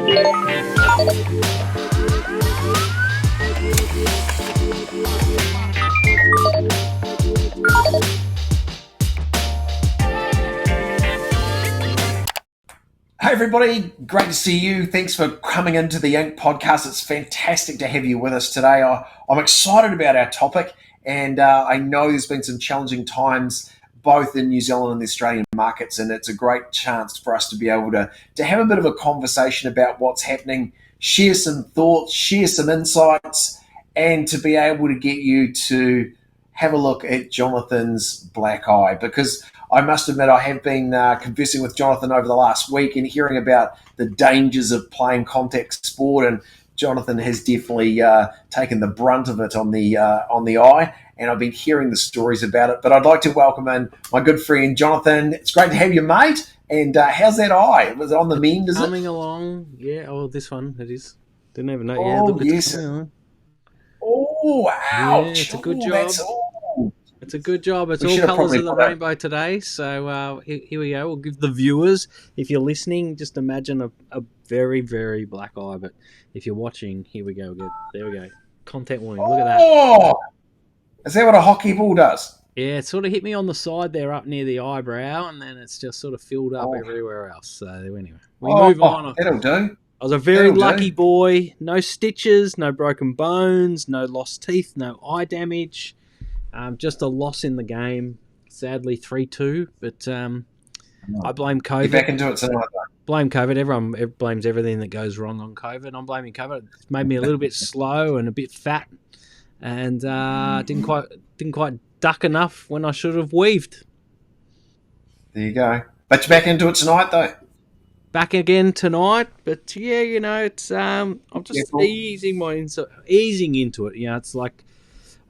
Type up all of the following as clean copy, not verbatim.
Hey everybody, great to see you. Thanks for coming into the Inc. podcast. It's fantastic to have you with us today. I'm excited about our topic, and I know there's been some challenging times both in New Zealand and the Australian markets, and it's a great chance for us to be able to have a bit of a conversation about what's happening, share some thoughts, share some insights, and to be able to get you to have a look at Jonathan's black eye, because I must admit I have been conversing with Jonathan over the last week and hearing about the dangers of playing contact sport, and Jonathan has definitely taken the brunt of it on the eye, and I've been hearing the stories about it. But I'd like to welcome in my good friend Jonathan. It's great to have you, mate. And how's that eye? Was it on the mend, is it? Coming along, yeah. Oh, this one, it is. Didn't even know. Oh, yeah, yes. Oh, ouch. Yeah, it's a good job. It's a good job. It's all colours of the rainbow today. So here we go. We'll give the viewers, if you're listening, just imagine a very, very black eye. But if you're watching, here we go. There we go. Contact warning. Look at that. Oh, is that what a hockey ball does? Yeah, it sort of hit me on the side there up near the eyebrow, and then it's just sort of filled up everywhere else. So anyway, we move on. That'll do. I was a very lucky boy. No stitches, no broken bones, no lost teeth, no eye damage. Just a loss in the game, sadly 3-2. But I blame COVID. You're back into it tonight, though. Blame COVID. Everyone blames everything that goes wrong on COVID. I'm blaming COVID. It's made me a little bit slow and a bit fat, and didn't quite duck enough when I should have weaved. There you go. But you're back into it tonight, though. Back again tonight, but yeah, you know, it's I'm just easing into it. You know, it's like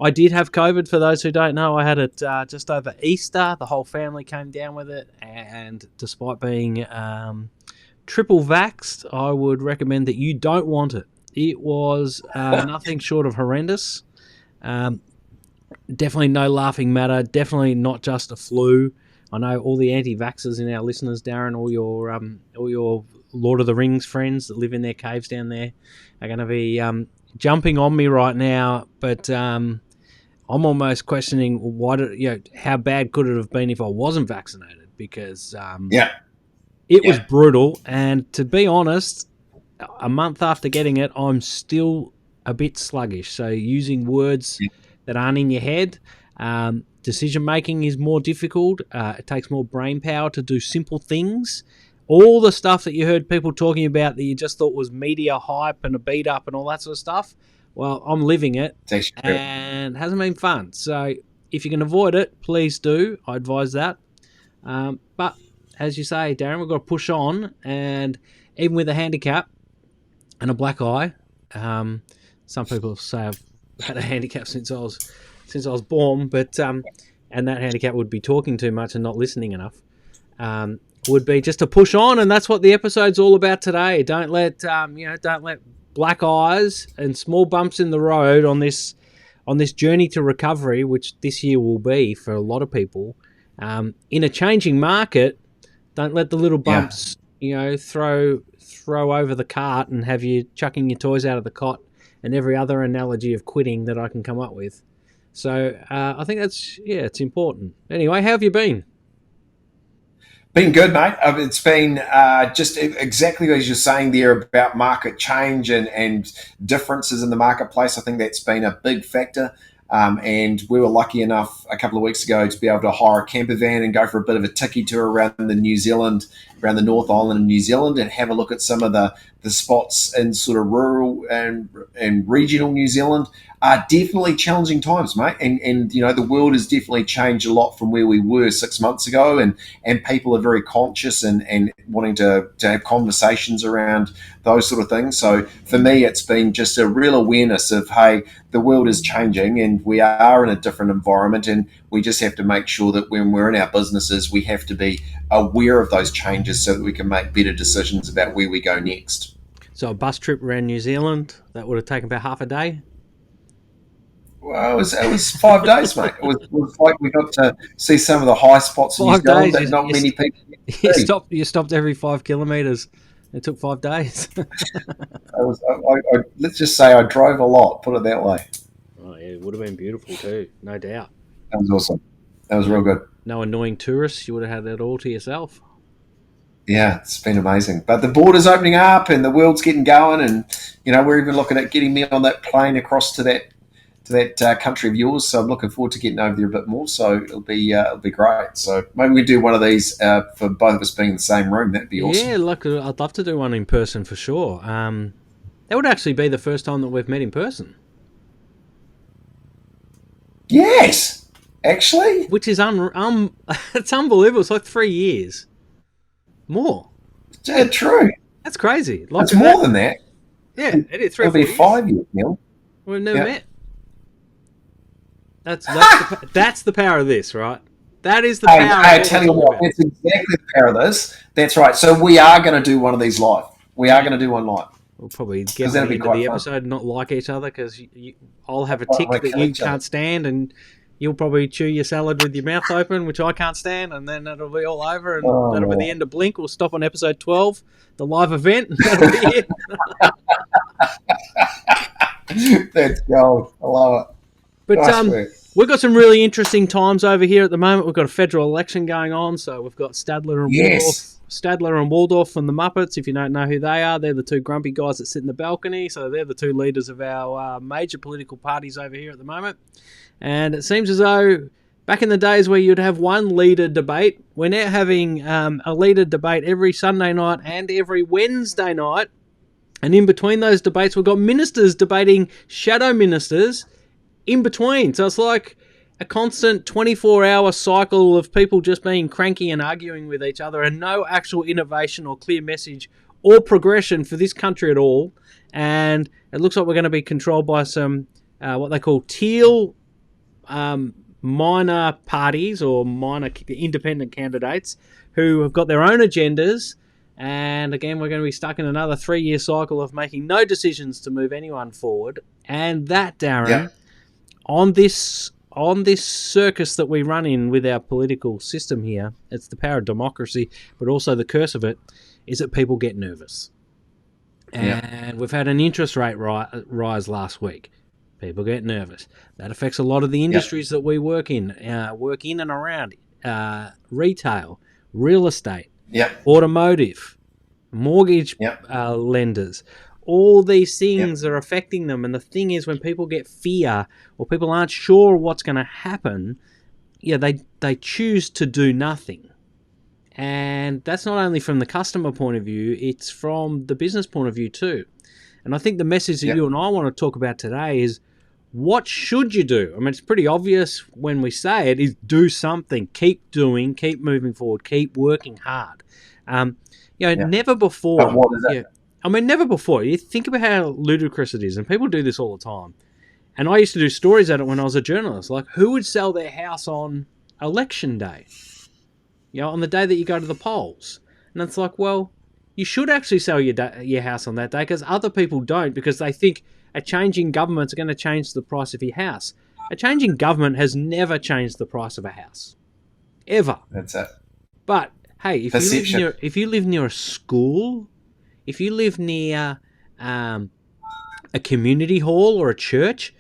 I did have COVID. For those who don't know, I had it just over Easter. The whole family came down with it, and despite being triple vaxxed, I would recommend that you don't want it. It was nothing short of horrendous. Definitely no laughing matter. Definitely not just a flu. I know all the anti-vaxxers in our listeners, Darren, all your Lord of the Rings friends that live in their caves down there are going to be jumping on me right now. But I'm almost questioning how bad could it have been if I wasn't vaccinated? Because it was brutal. And to be honest, a month after getting it, I'm still a bit sluggish. So using words that aren't in your head. Decision making is more difficult. It takes more brain power to do simple things. All the stuff that you heard people talking about that you just thought was media hype and a beat up and all that sort of stuff, well, I'm living it, and it hasn't been fun. So if you can avoid it, please do. I advise that. But as you say, Darren, we've got to push on, and even with a handicap and a black eye, some people say I've had a handicap since I was born, but and that handicap would be talking too much and not listening enough. Would be just to push on, and that's what the episode's all about today. Don't let black eyes and small bumps in the road on this journey to recovery, which this year will be for a lot of people. In a changing market, don't let the little bumps, throw over the cart and have you chucking your toys out of the cot and every other analogy of quitting that I can come up with. So I think it's important. Anyway, how have you been? Been good, mate. It's been just exactly as you're saying there about market change and differences in the marketplace. I think that's been a big factor. And we were lucky enough a couple of weeks ago to be able to hire a camper van and go for a bit of a tiki tour around around the North Island of New Zealand, and have a look at some of the spots in sort of rural and regional New Zealand. Definitely challenging times, mate. And the world has definitely changed a lot from where we were 6 months ago, and people are very conscious and wanting to have conversations around those sort of things. So for me, it's been just a real awareness of, hey, the world is changing and we are in a different environment, and we just have to make sure that when we're in our businesses, we have to be aware of those changes so that we can make better decisions about where we go next. So a bus trip around New Zealand, that would have taken about half a day? Well, it was 5 days, mate. It was like we got to see some of the high spots in New Zealand that not many people You stopped every 5 kilometres. It took 5 days. Let's just say I drove a lot. Put it that way. Oh, yeah, it would have been beautiful too, no doubt. That was awesome. That was No, real good. no annoying tourists. You would have had that all to yourself. Yeah, it's been amazing. But the border's opening up and the world's getting going, and we're even looking at getting me on that plane across to that country of yours. So I'm looking forward to getting over there a bit more. So it'll be great. So maybe we do one of these for both of us being in the same room. That'd be awesome. Yeah, look, I'd love to do one in person for sure. That would actually be the first time that we've met in person. Yes, actually, which is it's unbelievable. It's like 3 years more. Yeah, true. That's crazy. Like, it's more than that. Yeah, it is 3 It'll be 5 years, Neil. We've never met. That's the power of this, right? That is the power. I tell you what, that's exactly the power of this. That's right. So we are going to do one of these live. We are going to do one live. We'll probably get to the end of the episode not like each other because I'll have a tick that you can't stand, and you'll probably chew your salad with your mouth open, which I can't stand, and then it'll be all over, and that'll be the end of Blink. We'll stop on episode 12, the live event, and that'll be it. That's gold. I love it. But we've got some really interesting times over here at the moment. We've got a federal election going on, so we've got Stadler and Waldorf from the Muppets. If you don't know who they are, they're the two grumpy guys that sit in the balcony. So they're the two leaders of our major political parties over here at the moment. And it seems as though back in the days where you'd have one leader debate, we're now having a leader debate every Sunday night and every Wednesday night. And in between those debates, we've got ministers debating shadow ministers in between. So it's like a constant 24-hour cycle of people just being cranky and arguing with each other, and no actual innovation or clear message or progression for this country at all. And it looks like we're going to be controlled by some what they call teal minor parties or minor independent candidates who have got their own agendas. And again, we're going to be stuck in another 3-year cycle of making no decisions to move anyone forward. And that, Darren, on this circus that we run in with our political system here, it's the power of democracy, but also the curse of it is that people get nervous. And we've had an interest rate rise last week. People get nervous. That affects a lot of the industries that we work in and around retail, real estate, automotive, mortgage lenders. All these things are affecting them. And the thing is, when people get fear or people aren't sure what's going to happen, they choose to do nothing. And that's not only from the customer point of view, it's from the business point of view too. And I think the message that you and I want to talk about today is, what should you do? I mean, it's pretty obvious when we say it, is do something. Keep doing, keep moving forward, keep working hard. Never before. But what is that? I mean, never before. You think about how ludicrous it is, and people do this all the time. And I used to do stories at it when I was a journalist. Like, who would sell their house on election day? On the day that you go to the polls. And it's like, well, you should actually sell your house on that day, because other people don't, because they think a changing government's going to change the price of your house. A changing government has never changed the price of a house. Ever. That's it. But, hey, if you live near a school, if you live near a community hall or a church,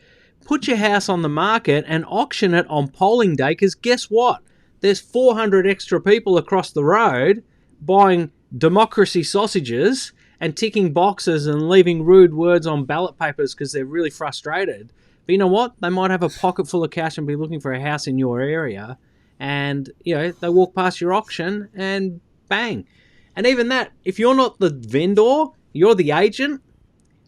put your house on the market and auction it on polling day, because guess what? There's 400 extra people across the road buying democracy sausages and ticking boxes and leaving rude words on ballot papers because they're really frustrated. But you know what? They might have a pocket full of cash and be looking for a house in your area, and they walk past your auction and bang. And even that, if you're not the vendor, you're the agent,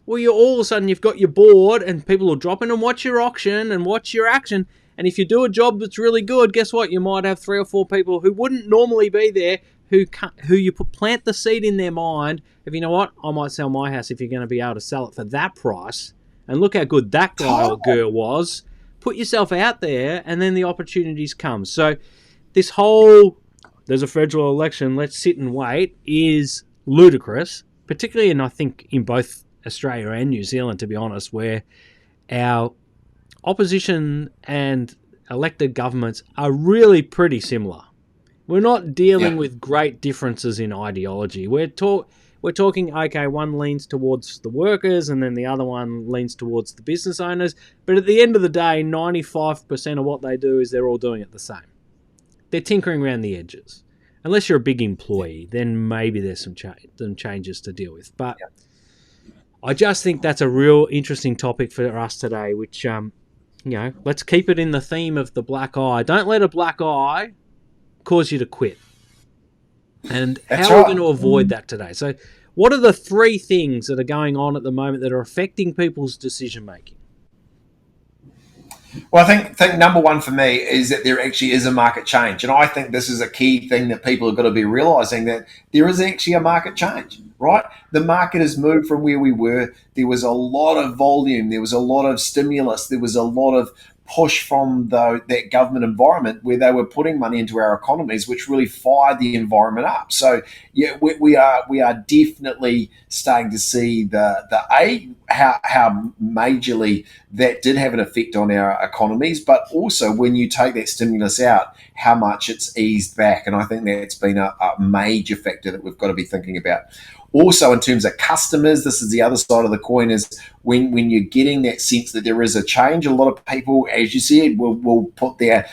well, all of a sudden you've got your board and people will drop in and watch your auction and watch your action. And if you do a job that's really good, guess what? You might have 3 or 4 people who wouldn't normally be there who you plant the seed in their mind of, you know what, I might sell my house if you're going to be able to sell it for that price. And look how good that guy or girl was. Put yourself out there, and then the opportunities come. So this whole, there's a federal election, let's sit and wait, is ludicrous, particularly I think in both Australia and New Zealand, to be honest, where our opposition and elected governments are really pretty similar. We're not dealing with great differences in ideology. We're we're talking, okay, one leans towards the workers and then the other one leans towards the business owners. But at the end of the day, 95% of what they do is they're all doing it the same. They're tinkering around the edges. Unless you're a big employee, then maybe there's some changes to deal with. But I just think that's a real interesting topic for us today, which, let's keep it in the theme of the black eye. Don't let a black eye cause you to quit. And That's how are we right. going to avoid that today? So what are the 3 things that are going on at the moment that are affecting people's decision-making? Well, I think number one for me is that there actually is a market change. And I think this is a key thing that people have got to be realizing, that there is actually a market change, right? The market has moved from where we were. There was a lot of volume. There was a lot of stimulus. There was a lot of push from that government environment where they were putting money into our economies, which really fired the environment up. So yeah, we are definitely starting to see how majorly that did have an effect on our economies, but also when you take that stimulus out, how much it's eased back. And I think that's been a major factor that we've got to be thinking about. Also, in terms of customers, this is the other side of the coin, is when you're getting that sense that there is a change, a lot of people, as you said, will put their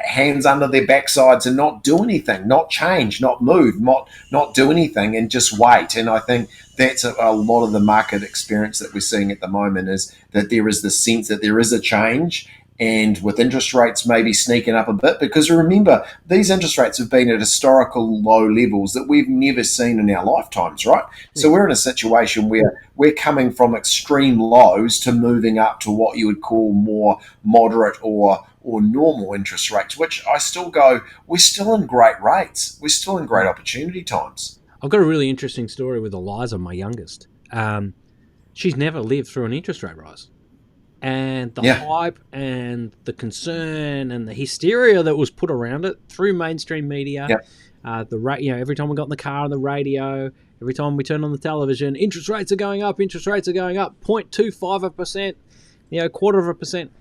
hands under their backsides and not do anything, not change, not move, not do anything, and just wait. And I think that's a lot of the market experience that we're seeing at the moment, is that there is the sense that there is a change. And with interest rates maybe sneaking up a bit, because remember, these interest rates have been at historical low levels that we've never seen in our lifetimes, right? So we're in a situation where we're coming from extreme lows to moving up to what you would call more moderate or normal interest rates, which I still go, we're still in great rates. We're still in great opportunity times. I've got a really interesting story with Eliza, my youngest. She's never lived through an interest rate rise. And the hype and the concern and the hysteria that was put around it through mainstream media, every time we got in the car on the radio, every time we turn on the television, interest rates are going up, 0.25%, quarter of a percent.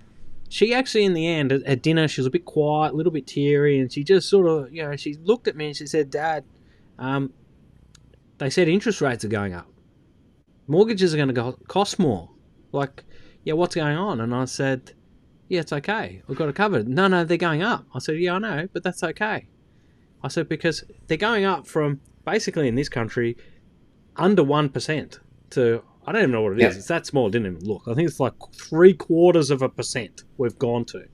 She actually, in the end, at dinner, she was a bit quiet, a little bit teary, and she just sort of, she looked at me and she said, "Dad, they said interest rates are going up. Mortgages are going to cost more. Like, what's going on?" And I said, "Yeah, it's okay. We've got it covered." No, they're going up. I said, "Yeah, I know, but that's okay." I said, because they're going up from, basically in this country, under 1% to, I don't even know what it is. It's that small. I didn't even look. I think it's like 0.75% we've gone to.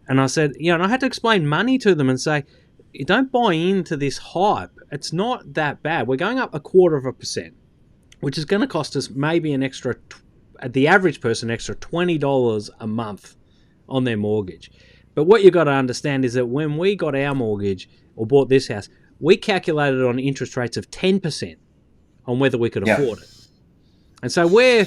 And I said, and I had to explain money to them and say, you don't buy into this hype. It's not that bad. We're going up 0.25%, which is going to cost us maybe an extra, the average person, extra $20 a month on their mortgage. But what you've got to understand is that when we got our mortgage or bought this house, we calculated on interest rates of 10% on whether we could afford it. And so we're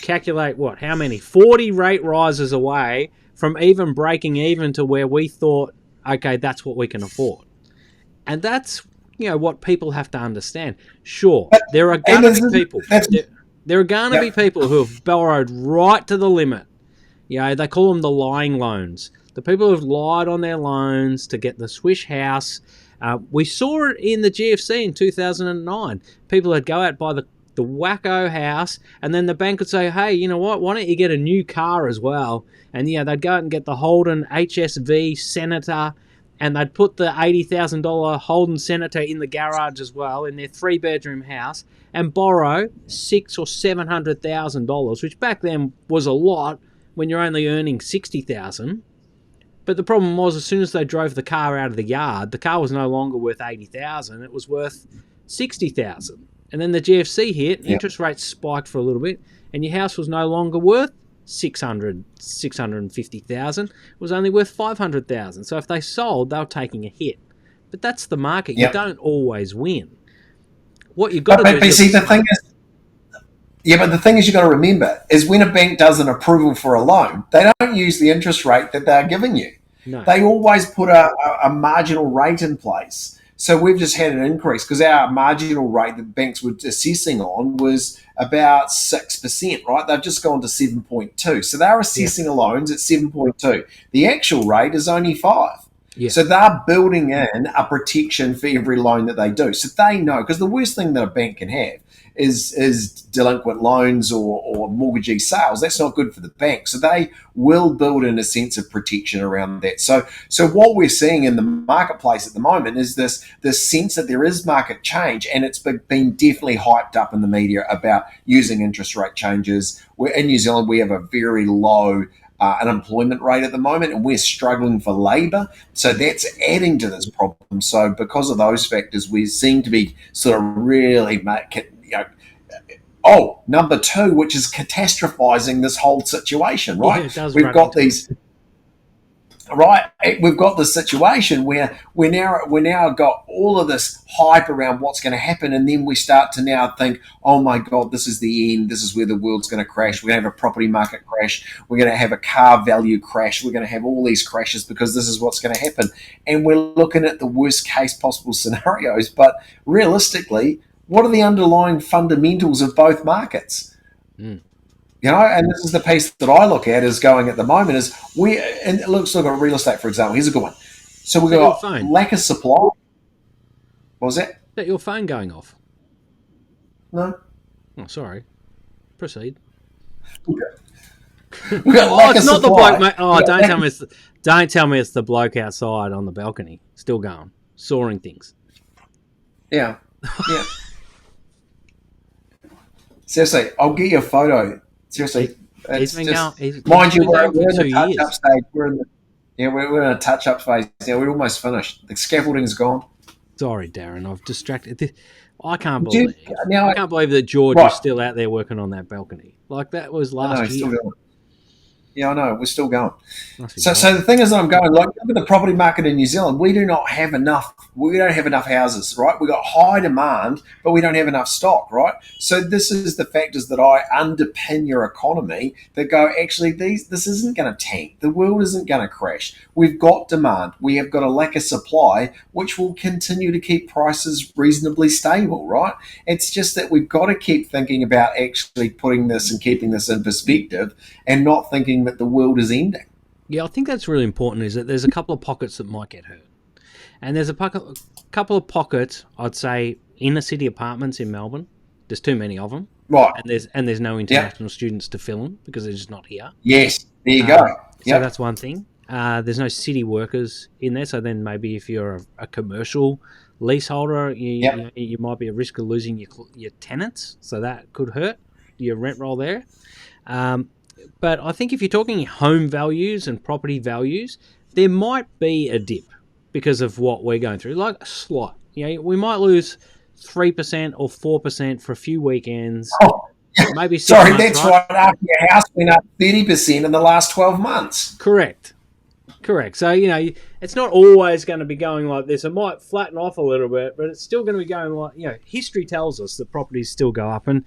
calculate how many? 40 rate rises away from even breaking even to where we thought, okay, that's what we can afford. And that's, what people have to understand. Sure, there are going to be people. There are going to be people who have borrowed right to the limit. They call them the lying loans. The people who have lied on their loans to get the swish house. We saw it in the GFC in 2009. People would go out buy the wacko house, and then the bank would say, "Hey, you know what? Why don't you get a new car as well?" And they'd go out and get the Holden HSV Senator, and they'd put the $80,000 Holden Senator in the garage as well in their 3-bedroom house, and borrow $600,000 or $700,000, which back then was a lot when you're only earning $60,000. But the problem was, as soon as they drove the car out of the yard, the car was no longer worth $80,000; it was worth $60,000. And then the GFC hit, interest rates spiked for a little bit, and your house was no longer worth $650,000. It was only worth $500,000. So if they sold, they were taking a hit. But that's the market. You don't always win. What you've got to do is... the thing is, but the thing is, you've got to remember, is when a bank does an approval for a loan, they don't use the interest rate that they're giving you. No. They always put a marginal rate in place. So we've just had an increase because our marginal rate that banks were assessing on was about 6%, right? They've just gone to 7.2. So they're assessing loans at 7.2. The actual rate is only 5. Yeah. So they're building in a protection for every loan that they do. So they know, because the worst thing that a bank can have is delinquent loans or mortgagee sales. That's not good for the bank. So they will build in a sense of protection around that. So what we're seeing in the marketplace at the moment is this sense that there is market change, and it's been definitely hyped up in the media about using interest rate changes. In New Zealand, we have a very low unemployment rate at the moment, and we're struggling for labour. So that's adding to this problem. So because of those factors, we seem to be sort of really, number two, which is catastrophizing this whole situation, right? Yeah, it does. We've got these. Right, we've got this situation where we now got all of this hype around what's going to happen, and then we start to now think, oh my God, this is the end. This is where the world's going to crash. We're going to have a property market crash. We're going to have a car value crash. We're going to have all these crashes because this is what's going to happen. And we're looking at the worst case possible scenarios. But realistically, what are the underlying fundamentals of both markets? And this is the piece that I look at is going at the moment is and let's look at real estate, for example. Here's a good one. So we've got lack of supply. What was that? Is that your phone going off? No. Oh, sorry. Proceed. Okay. We've got lack of it's not supply. the bloke, mate. Oh, don't tell me it's the bloke outside on the balcony, still going, sawing things. Yeah. Seriously, I'll get you a photo. Seriously, he's been going. Mind you, we're in the the touch-up stage. We're in a touch-up phase now. We're almost finished. The scaffolding's gone. Sorry, Darren, I've distracted. I can't believe. I can't believe that George is still out there working on that balcony. Like that was last year. Yeah, I know. We're still going. So the thing is that I'm going, like, look at the property market in New Zealand. We don't have enough houses, right? We've got high demand, but we don't have enough stock, right? So this is the factors that I underpin your economy that go, actually, this isn't going to tank. The world isn't going to crash. We've got demand. We have got a lack of supply, which will continue to keep prices reasonably stable, right? It's just that we've got to keep thinking about actually putting this and keeping this in perspective and not thinking that the world is ending. Yeah, I think that's really important, is that there's a couple of pockets that might get hurt. And there's a couple of pockets, I'd say, inner city apartments in Melbourne. There's too many of them. Right. And there's no international students to fill them because they're just not here. Yes, there you go. So that's one thing. There's no city workers in there, so then maybe if you're a commercial leaseholder, you might be at risk of losing your tenants, so that could hurt your rent roll there. But I think if you're talking home values and property values, there might be a dip because of what we're going through, like a slight. We might lose 3% or 4% for a few weekends. Oh, maybe 6 sorry, months, that's right after your house went up 30% in the last 12 months. Correct. So, it's not always going to be going like this. It might flatten off a little bit, but it's still going to be going like, history tells us that properties still go up. And,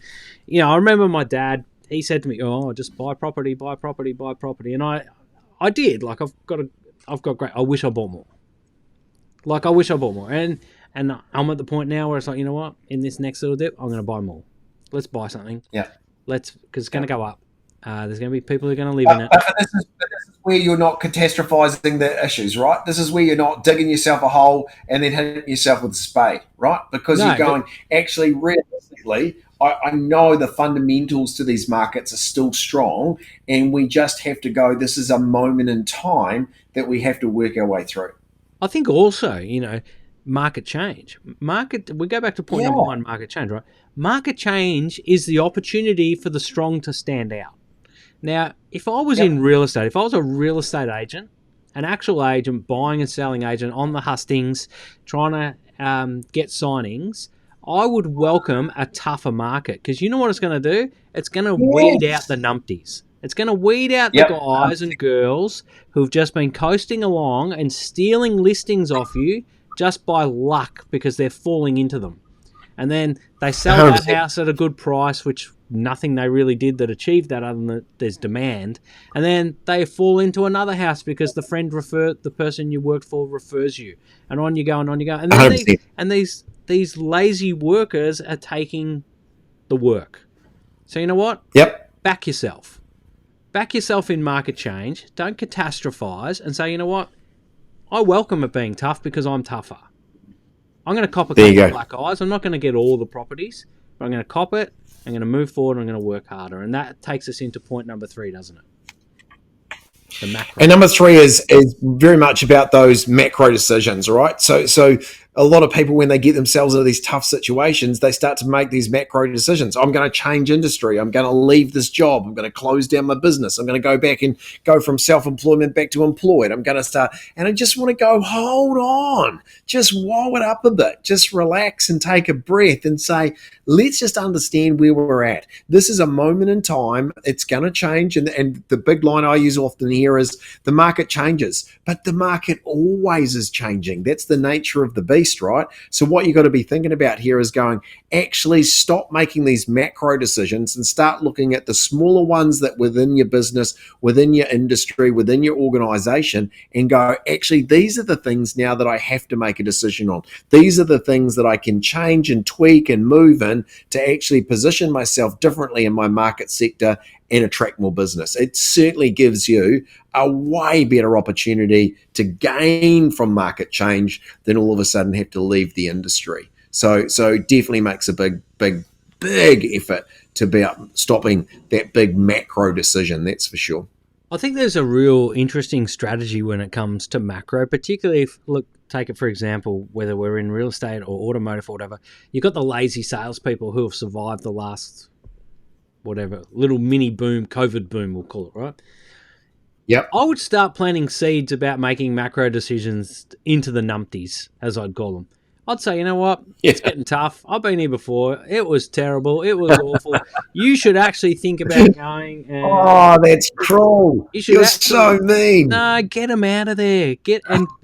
I remember my dad, he said to me, "Oh, just buy property," and I did. Like I've got great. I wish I bought more. And I'm at the point now where it's like, you know what? In this next little dip, I'm going to buy more. Let's buy something. Yeah. Because it's going to go up. There's going to be people who are going to live in it. But this is where you're not catastrophizing the issues, right? This is where you're not digging yourself a hole and then hitting yourself with a spade, right? Because you're going, actually, realistically, I know the fundamentals to these markets are still strong, and we just have to go, this is a moment in time that we have to work our way through. I think also, market change. We go back to point number one, market change, right? Market change is the opportunity for the strong to stand out. Now, if I was in real estate, if I was a real estate agent, an actual agent, buying and selling agent on the hustings, trying to get signings, I would welcome a tougher market, because you know what it's going to do? It's going to weed out the numpties. It's going to weed out the guys and girls who've just been coasting along and stealing listings off you just by luck because they're falling into them. And then they sell that house at a good price, which nothing they really did that achieved that other than there's demand. And then they fall into another house because the person you worked for refers you. And on you go and on you go. And then these lazy workers are taking the work. So you know what? Yep. Back yourself. Back yourself in market change. Don't catastrophize and say, you know what? I welcome it being tough because I'm tougher. I'm going to cop a couple of black eyes. I'm not going to get all the properties, I'm going to cop it. I'm going to move forward. I'm going to work harder. And that takes us into point number 3, doesn't it? The macro. And number 3 is very much about those macro decisions, right? So a lot of people, when they get themselves into these tough situations, they start to make these macro decisions. I'm going to change industry. I'm going to leave this job. I'm going to close down my business. I'm going to go back and go from self-employment back to employed. I'm going to start, and I just want to go, hold on, just wall it up a bit, just relax and take a breath and say, let's just understand where we're at. This is a moment in time. It's going to change. And the big line I use often here is the market changes, but the market always is changing. That's the nature of the beast, right? So what you got to be thinking about here is going, actually stop making these macro decisions and start looking at the smaller ones that within your business, within your industry, within your organization, and go, actually, these are the things now that I have to make a decision on. These are the things that I can change and tweak and move in to actually position myself differently in my market sector and attract more business. It certainly gives you a way better opportunity to gain from market change than all of a sudden have to leave the industry. So definitely makes a big effort to be up stopping that big macro decision, that's for sure. I think there's a real interesting strategy when it comes to macro, particularly if, look, take it for example, whether we're in real estate or automotive or whatever, you've got the lazy salespeople who have survived the last, whatever, little mini boom, COVID boom, we'll call it, right? Yep. I would start planting seeds about making macro decisions into the numpties, as I'd call them. I'd say, you know what? It's getting tough. I've been here before. It was terrible. It was awful. You should actually think about going. Oh, that's cruel. You're so mean. No, get them out of there.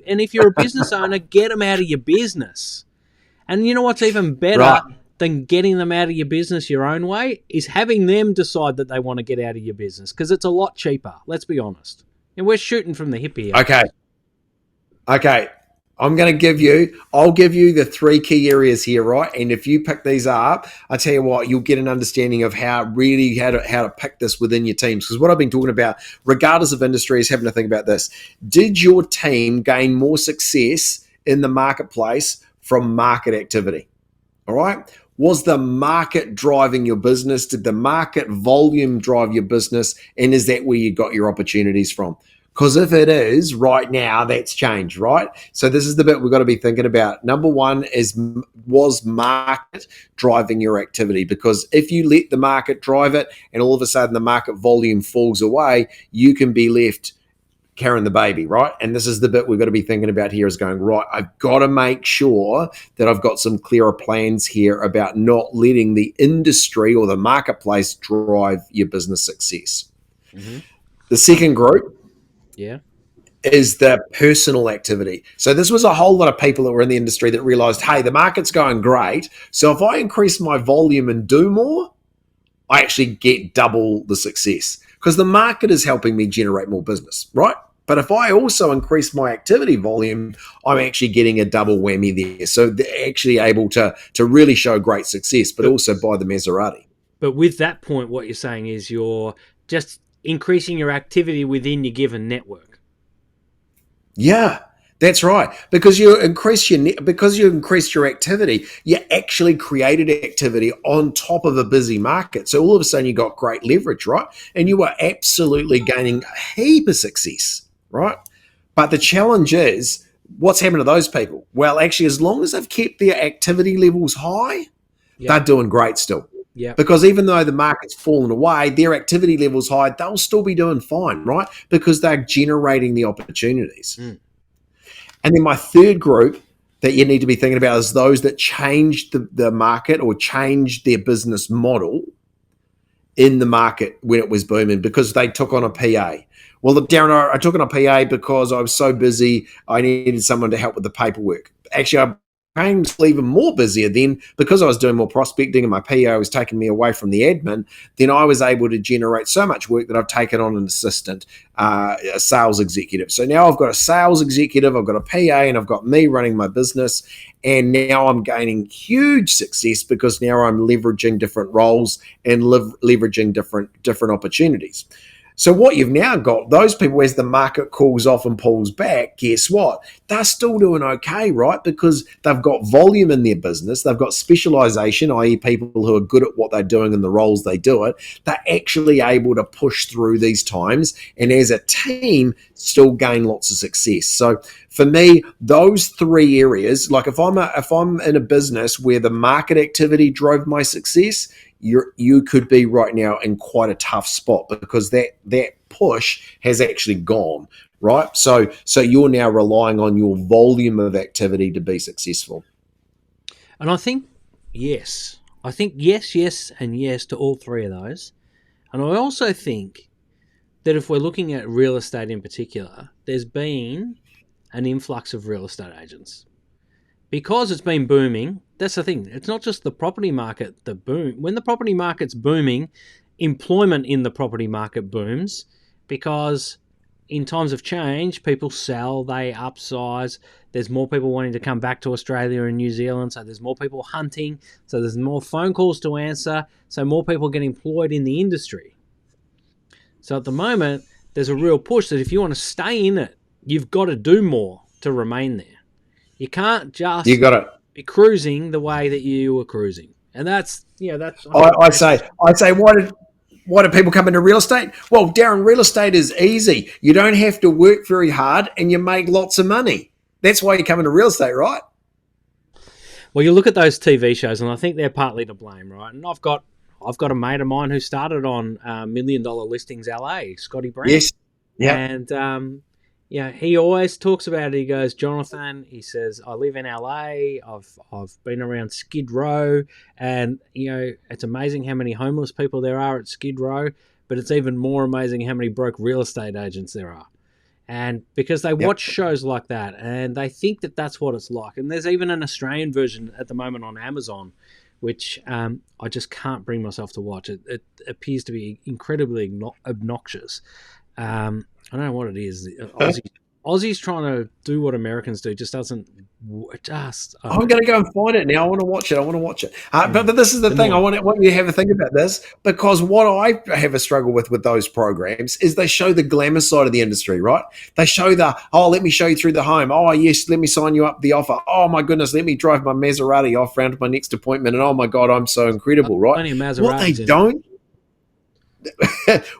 And if you're a business owner, get them out of your business. And you know what's even better than getting them out of your business your own way is having them decide that they want to get out of your business, because it's a lot cheaper. Let's be honest. And we're shooting from the hip here. Okay. I'll give you the 3 key areas here, right? And if you pick these up, I tell you what, you'll get an understanding of how to pick this within your teams. Because what I've been talking about, regardless of industry, is having to think about this. Did your team gain more success in the marketplace from market activity? All right. Was the market driving your business? Did the market volume drive your business? And is that where you got your opportunities from? Because if it is, right now, that's changed, right? So this is the bit we've got to be thinking about. Number 1 is, was market driving your activity? Because if you let the market drive it and all of a sudden the market volume falls away, you can be left carrying the baby, right? And this is the bit we've got to be thinking about here, is going, right, I've got to make sure that I've got some clearer plans here about not letting the industry or the marketplace drive your business success. Mm-hmm. The second group is the personal activity. So this was a whole lot of people that were in the industry that realized, hey, the market's going great. So if I increase my volume and do more, I actually get double the success, because the market is helping me generate more business, right? But if I also increase my activity volume, I'm actually getting a double whammy there. So they're actually able to really show great success, but also buy the Maserati. But with that point, what you're saying is you're just increasing your activity within your given network. Yeah, that's right. Because you increased your activity, you actually created activity on top of a busy market. So all of a sudden you got great leverage, right? And you were absolutely gaining a heap of success, right? But the challenge is, what's happened to those people? Well, actually, as long as they've kept their activity levels high, they're doing great still. Yeah. Because even though the market's fallen away, their activity level's high, they'll still be doing fine, right? Because they're generating the opportunities. Mm. And then my third group that you need to be thinking about is those that changed the market or changed their business model in the market when it was booming, because they took on a PA. Well, Darren, I took on a PA because I was so busy, I needed someone to help with the paperwork. Actually, I became even more busier then, because I was doing more prospecting and my PA was taking me away from the admin. Then I was able to generate so much work that I've taken on an assistant, a sales executive. So now I've got a sales executive, I've got a PA, and I've got me running my business. And now I'm gaining huge success because now I'm leveraging different roles and leveraging different opportunities. So what you've now got, those people, as the market cools off and pulls back, guess what? They're still doing okay, right? Because they've got volume in their business. They've got specialization, i.e. people who are good at what they're doing and the roles they do it. They're actually able to push through these times and as a team still gain lots of success. So for me, those three areas, like if I'm in a business where the market activity drove my success, you could be right now in quite a tough spot because that push has actually gone, right? So you're now relying on your volume of activity to be successful. And I think yes. I think yes, yes, and yes to all three of those. And I also think that if we're looking at real estate in particular, there's been an influx of real estate agents. Because it's been booming, that's the thing. It's not just the property market that boom. When the property market's booming, employment in the property market booms because in times of change, people sell, they upsize. There's more people wanting to come back to Australia and New Zealand, so there's more people hunting, so there's more phone calls to answer, so more people get employed in the industry. So at the moment, there's a real push that if you want to stay in it, you've got to do more to remain there. You can't just You got it. be cruising the way that you were cruising, and that's that's. I say, why do people come into real estate? Well, Darren, real estate is easy. You don't have to work very hard, and you make lots of money. That's why you come into real estate, right? Well, you look at those TV shows, and I think they're partly to blame, right? And I've got a mate of mine who started on $1 Million Listings LA, Scotty Brown. Yes. Yeah. And he always talks about it. He goes, Jonathan, he says, I live in LA. I've been around Skid Row, and it's amazing how many homeless people there are at Skid Row, but it's even more amazing how many broke real estate agents there are. And because they watch shows like that, and they think that that's what it's like. And there's even an Australian version at the moment on Amazon, which I just can't bring myself to watch. It appears to be incredibly obnoxious. I don't know what it is. Aussies trying to do what Americans do just doesn't. I'm going to go and find it now. I want to watch it. But this is the thing. I want you to have a think about this, because what I have a struggle with those programs is they show the glamour side of the industry, right? They show let me show you through the home. Oh, yes, let me sign you up the offer. Oh, my goodness, let me drive my Maserati off round to my next appointment. And oh, my God, I'm so incredible, right? What they don't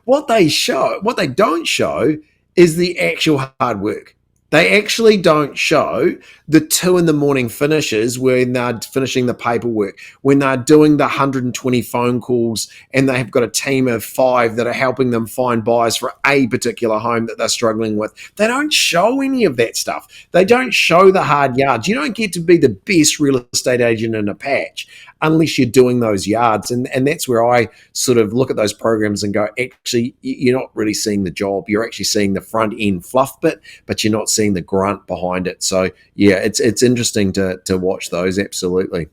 what they don't show is the actual hard work. They actually don't show the 2 a.m. finishes when they're finishing the paperwork, when they're doing the 120 phone calls and they have got a team of 5 that are helping them find buyers for a particular home that they're struggling with. They don't show any of that stuff. They don't show the hard yards. You don't get to be the best real estate agent in a patch unless you're doing those yards. And that's where I sort of look at those programs and go, actually, you're not really seeing the job. You're actually seeing the front end fluff bit, but you're not seeing the grunt behind it. So, yeah, it's interesting to watch those, absolutely.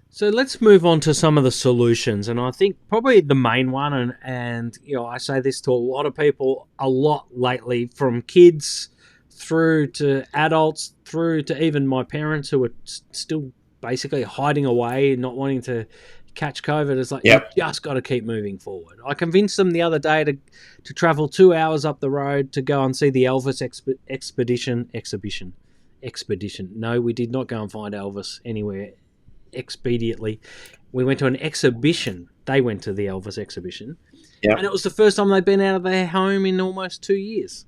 So let's move on to some of the solutions. And I think probably the main one, and I say this to a lot of people a lot lately, from kids through to adults, through to even my parents who are still basically hiding away, not wanting to catch COVID. It's like, you just got to keep moving forward. I convinced them the other day to travel 2 hours up the road to go and see the Elvis exhibition. No, we did not go and find Elvis anywhere expediently. We went to an exhibition. They went to the Elvis exhibition. Yep. And it was the first time they'd been out of their home in almost 2 years.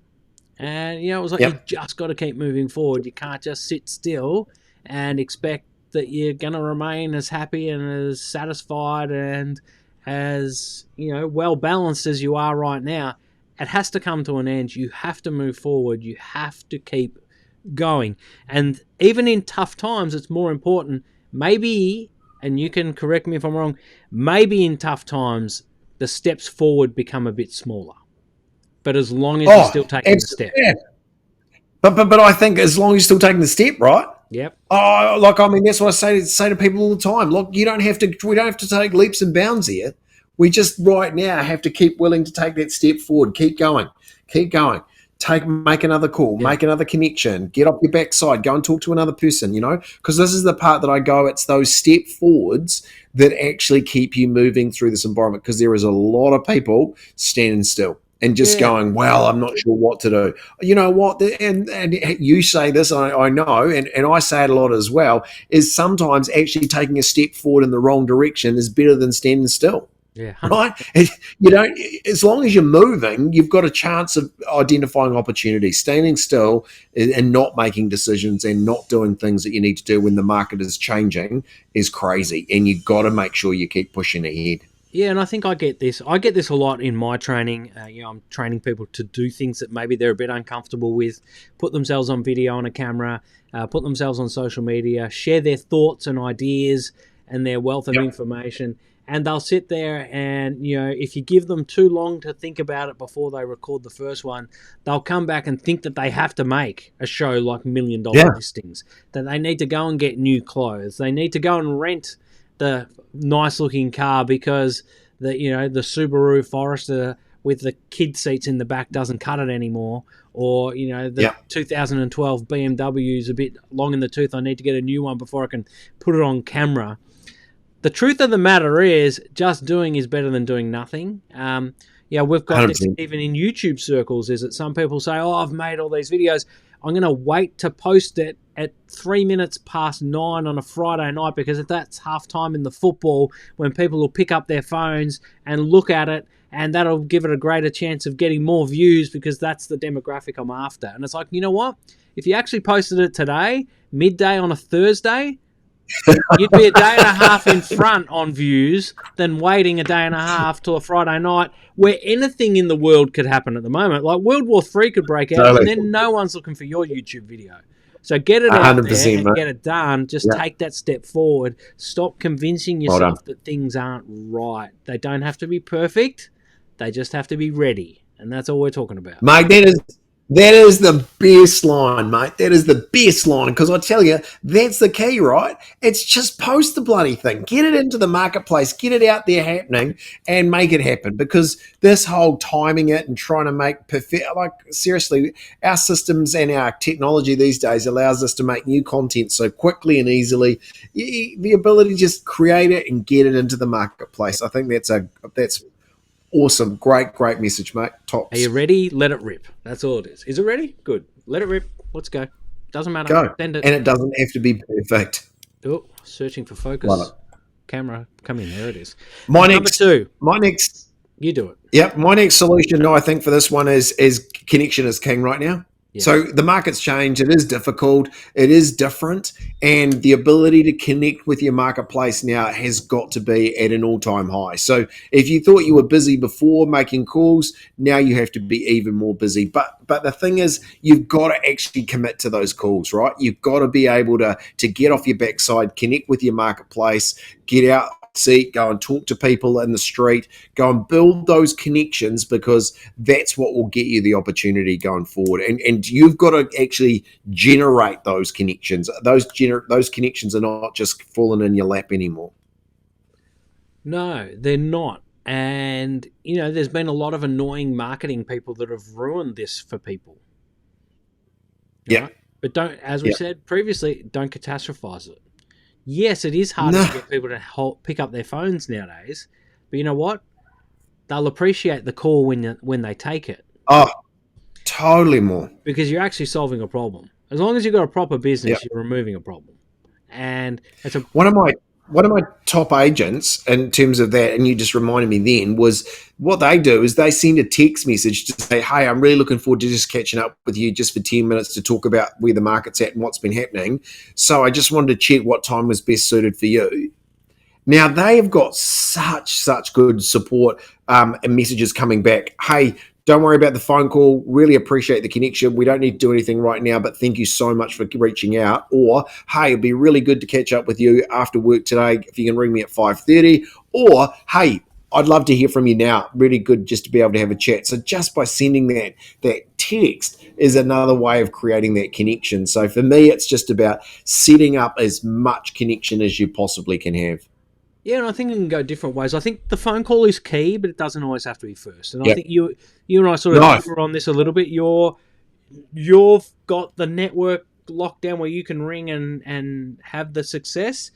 And, it was like, you just got to keep moving forward. You can't just sit still and expect that you're going to remain as happy and as satisfied and as, well balanced as you are right now. It has to come to an end. You have to move forward. You have to keep going. And even in tough times, it's more important. Maybe, and you can correct me if I'm wrong, maybe in tough times, the steps forward become a bit smaller. But as long as you're still taking the step. Yeah. But I think as long as you're still taking the step, right? Yep. That's what I say to people all the time. Look, we don't have to take leaps and bounds here. We just right now have to keep willing to take that step forward. Keep going. Make another call, make another connection, get off your backside, go and talk to another person, because this is the part that I go, it's those step forwards that actually keep you moving through this environment, because there is a lot of people standing still. and just Yeah, going, well, I'm not sure what to do. You know what? And you say this, I know, and I say it a lot as well, is sometimes actually taking a step forward in the wrong direction is better than standing still. yeah, 100%. Right? You don't, as long as you're moving, you've got a chance of identifying opportunities. Standing still and not making decisions and not doing things that you need to do when the market is changing is crazy. And you've got to make sure you keep pushing ahead. Yeah, and I think I get this. I get this a lot in my training. I'm training people to do things that maybe they're a bit uncomfortable with, put themselves on video on a camera, put themselves on social media, share their thoughts and ideas and their wealth of Yep. information. And they'll sit there and, if you give them too long to think about it before they record the first one, they'll come back and think that they have to make a show like $1 million Yeah. listings, that they need to go and get new clothes. They need to go and rent the nice looking car because the Subaru Forester with the kid seats in the back doesn't cut it anymore, or the Yep. 2012 BMW is a bit long in the tooth. I need to get a new one before I can put it on camera. The truth of the matter is, just doing is better than doing nothing. We've got this 100%. even in YouTube circles, is that some people say, oh, I've made all these videos. I'm going to wait to post it at 3 minutes past 9 on a Friday night because that's half time in the football when people will pick up their phones and look at it, and that'll give it a greater chance of getting more views because that's the demographic I'm after. And it's like, you know what? If you actually posted it today, midday on a Thursday, you'd be a day and a half in front on views than waiting a day and a half till a Friday night where anything in the world could happen at the moment. Like World War III could break out, and Totally. then no one's looking for your YouTube video. So get it out there 100%, and mate. get it done. Just Yeah. take that step forward. Stop convincing Well done. yourself that things aren't right. They don't have to be perfect. They just have to be ready. And that's all we're talking about. Mate, that is the best line, mate. That is the best line because I tell you, that's the key, right? It's just post the bloody thing, get it into the marketplace, get it out there happening, and make it happen. Because this whole timing it and trying to make perfect, like seriously, our systems and our technology these days allows us to make new content so quickly and easily. The ability to just create it and get it into the marketplace. I think that's awesome. Great message, mate. Tops. Are you ready? Let it rip. That's all it is. Is it ready? Good. Let it rip. Let's go. Doesn't matter. Go. Send it. And it doesn't have to be perfect. Oh, searching for focus. Love it. Camera. Come in. There it is. My Number next, two. my next, You do it. yep, my next solution, I think for this one is connection is king right now. Yeah. So the market's changed. It is difficult. It is different, and the ability to connect with your marketplace now has got to be at an all-time high. So if you thought you were busy before making calls, now you have to be even more busy. But the thing is, you've got to actually commit to those calls, right? You've got to be able to get off your backside, connect with your marketplace, get out seat, go and talk to people in the street, go and build those connections because that's what will get you the opportunity going forward. And you've got to actually generate those connections. Those connections are not just falling in your lap anymore. No, they're not. And, there's been a lot of annoying marketing people that have ruined this for people. Yeah. Right? But don't, as we Yeah. said previously, don't catastrophize it. Yes, it is harder to get people to pick up their phones nowadays. But you know what? They'll appreciate the call when they take it. Oh, totally more. Because you're actually solving a problem. As long as you've got a proper business, Yeah. you're removing a problem. And it's One of my top agents in terms of that, and you just reminded me then, was what they do is they send a text message to say, hey, I'm really looking forward to just catching up with you just for 10 minutes to talk about where the market's at and what's been happening. So I just wanted to check what time was best suited for you. Now they have got such good support and messages coming back. Hey, don't worry about the phone call. Really appreciate the connection. We don't need to do anything right now, but thank you so much for reaching out. Or, hey, it'd be really good to catch up with you after work today if you can ring me at 5:30. Or, hey, I'd love to hear from you now. Really good just to be able to have a chat. So just by sending that text is another way of creating that connection. So for me, it's just about setting up as much connection as you possibly can have. Yeah, and I think it can go different ways. I think the phone call is key, but it doesn't always have to be first. And I Yep. think you and I sort of differ on this a little bit. You've got the network locked down where you can ring and have the success.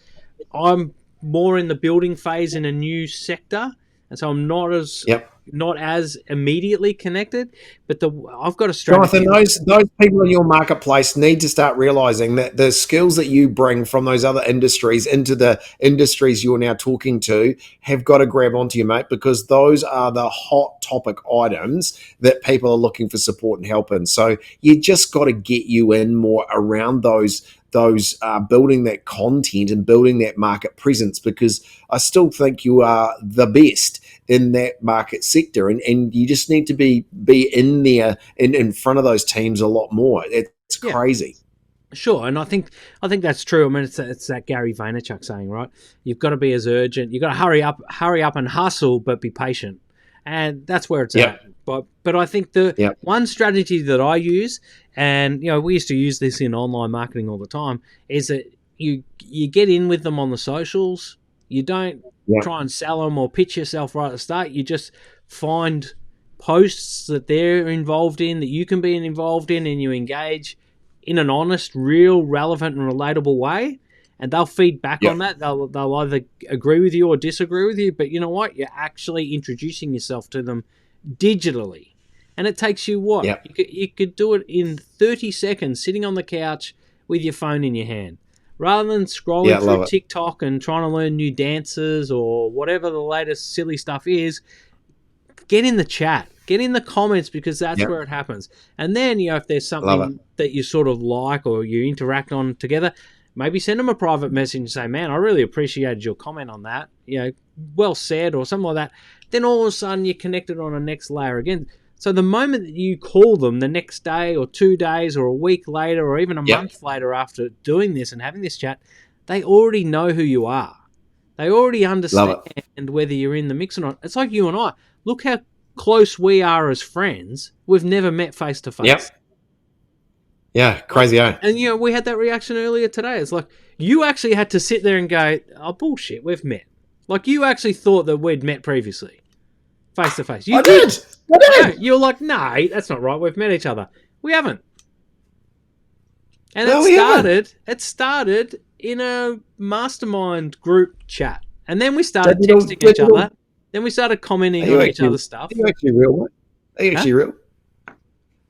I'm more in the building phase in a new sector, and so I'm not as not as immediately connected. But I've got a Jonathan, strategy. those people in your marketplace need to start realizing that the skills that you bring from those other industries into the industries you're now talking to have got to grab onto you, mate, because those are the hot topic items that people are looking for support and help in. So you just got to get you in more around those building that content and building that market presence, because I still think you are the best in that market sector, and you just need to be in there in front of those teams a lot more. It's Yeah. crazy. Sure, and I think that's true. I mean, it's that Gary Vaynerchuk saying, right? You've got to be as urgent. You've got to hurry up and hustle, but be patient, and that's where it's at. But I think the one strategy that I use, and we used to use this in online marketing all the time, is that you get in with them on the socials. You don't try and sell them or pitch yourself right at the start. You just find posts that they're involved in, that you can be involved in, and you engage in an honest, real, relevant, and relatable way, and they'll feed back on that. They'll either agree with you or disagree with you, but you know what? You're actually introducing yourself to them digitally, and it takes you what? You could do it in 30 seconds, sitting on the couch with your phone in your hand, rather than scrolling through TikTok and trying to learn new dances or whatever the latest silly stuff is. Get in the chat. Get in the comments, because that's where it happens. And then, if there's something that you sort of like or you interact on together, maybe send them a private message and say, man, I really appreciated your comment on that. Well said, or something like that. Then all of a sudden you're connected on a next layer again. So the moment that you call them the next day or 2 days or a week later or even a month later after doing this and having this chat, they already know who you are. They already understand whether you're in the mix or not. It's like you and I. Look how close we are as friends. We've never met face to face. Yeah, crazy, eh? And we had that reaction earlier today. It's like you actually had to sit there and go, "Oh bullshit, we've met." Like you actually thought that we'd met previously, face to face. I did. No, you're like, "No, that's not right. We've met each other. We haven't." And it started in a mastermind group chat, and then we started texting each other. Then we started commenting on each other's stuff. Are you actually real, mate? Are you actually real?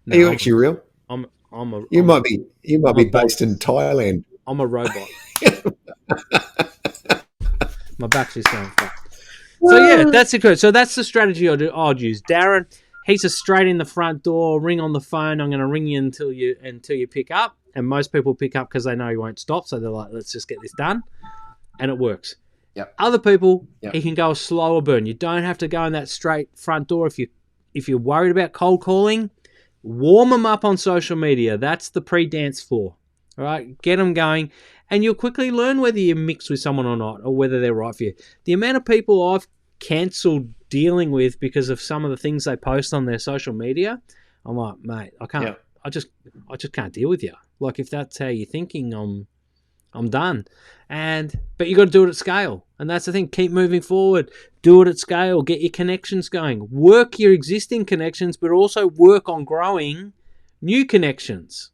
No, are you actually real? You might be based in Thailand. I'm a robot. My back's just going flat. So yeah, that's it. So that's the strategy I'd use. Darren, he's a straight in the front door, ring on the phone. I'm going to ring you until you pick up. And most people pick up because they know you won't stop. So they're like, let's just get this done. And it works. Yep. Other people, he can go a slower burn. You don't have to go in that straight front door. If you're worried about cold calling, warm them up on social media. That's the pre-dance floor. All right, get them going, and you'll quickly learn whether you mix with someone or not, or whether they're right for you. The amount of people I've cancelled dealing with because of some of the things they post on their social media, I'm like, mate, I can't. I just can't deal with you. Like if that's how you're thinking, I'm done. But you got to do it at scale. And that's the thing. Keep moving forward. Do it at scale. Get your connections going. Work your existing connections, but also work on growing new connections.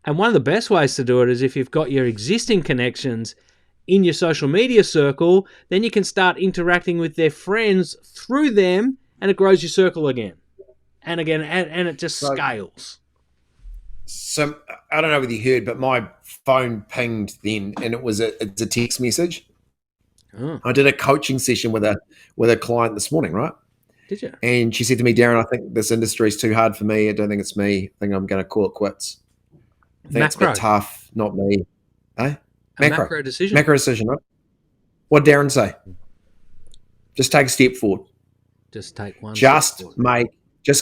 And one of the best ways to do it is if you've got your existing connections in your social media circle, then you can start interacting with their friends through them, and it grows your circle again. And again, and it just scales. So I don't know whether you heard, but my phone pinged then, and it's a text message. Oh. I did a coaching session with a client this morning, right? Did you? And she said to me, Darren, I think this industry is too hard for me. I don't think it's me. I think I'm going to call it quits. I think it's a bit tough, not me. Eh? Macro decision. Macro decision, right? What did Darren say? Just take a step forward. Just take one. Just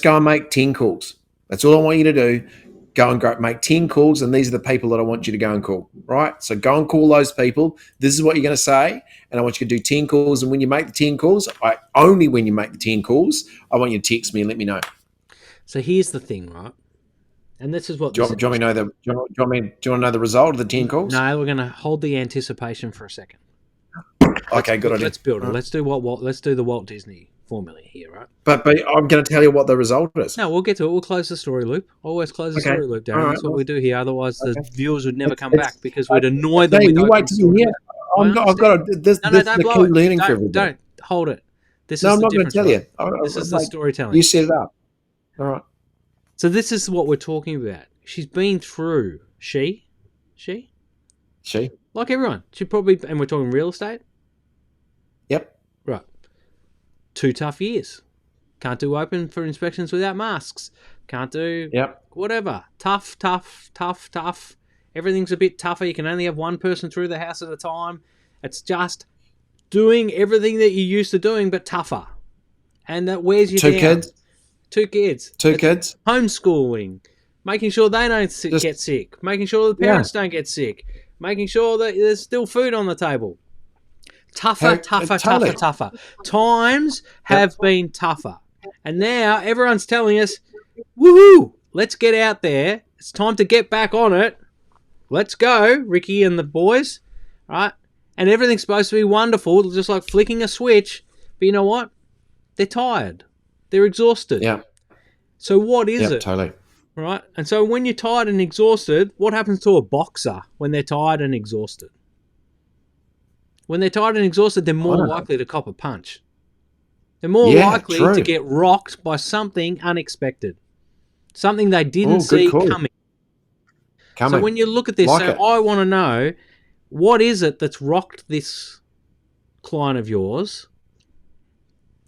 go and make 10 calls. That's all I want you to do. Go and make 10 calls, and these are the people that I want you to go and call, right? So go and call those people. This is what you're going to say, and I want you to do 10 calls. And when you make the 10 calls, only when you make the 10 calls, I want you to text me and let me know. So here's the thing, right? And this is what. Do you want to know the result of the 10 calls? No, we're going to hold the anticipation for a second. Okay, good idea. Let's build it. Let's do let's do the Walt Disney formula here, right? But I'm going to tell you what the result is. No, we'll get to it. We'll close the story loop. Always close the story loop, Darren. That's what we do here. Otherwise, the viewers would never come back because we'd annoy them. You wait till you hear. I've got this. No, don't blow it. Learning for everybody. Don't hold it. This No, is I'm the not going to difference, tell right? you. This is the Like, storytelling. you set it up. All right. So this is what we're talking about. She's been through. She, She. like everyone. She probably, and we're talking real estate. Yep. Right. 2 tough years. Can't do open for inspections without masks. Can't do Yep. whatever. Tough. Everything's a bit tougher. You can only have one person through the house at a time. It's just doing everything that you're used to doing, but tougher. And that wears you Two down. kids. 2 kids. Two kids. Homeschooling. Making sure they don't get sick. Making sure the parents don't get sick. Making sure that there's still food on the table. Tougher. Times have been tougher. And now everyone's telling us, woohoo, let's get out there. It's time to get back on it. Let's go, Ricky and the boys. Right? And everything's supposed to be wonderful, just like flicking a switch. But you know what? They're tired. They're exhausted. Yeah. So what is it? Totally. Right? And so when you're tired and exhausted, what happens to a boxer when they're tired and exhausted? When they're tired and exhausted, they're more likely to cop a punch. They're more likely to get rocked by something unexpected. Something they didn't see coming. So when you look at this, I want to know, what is it that's rocked this client of yours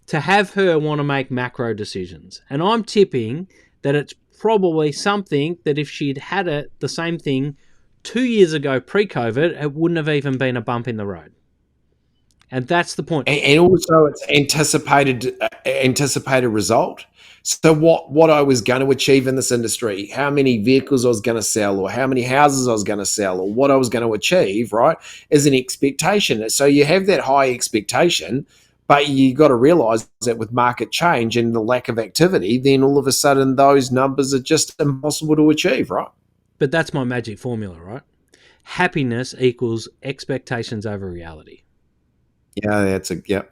to have her want to make macro decisions? And I'm tipping that it's probably something that if she'd had it, the same thing 2 years ago pre-COVID, it wouldn't have even been a bump in the road. And that's the point. And also it's anticipated result. So what I was going to achieve in this industry, how many vehicles I was going to sell, or how many houses I was going to sell, or what I was going to achieve, right, is an expectation. So you have that high expectation, but you got to realize that with market change and the lack of activity, then all of a sudden those numbers are just impossible to achieve, right? But that's my magic formula, right? Happiness equals expectations over reality. Yeah,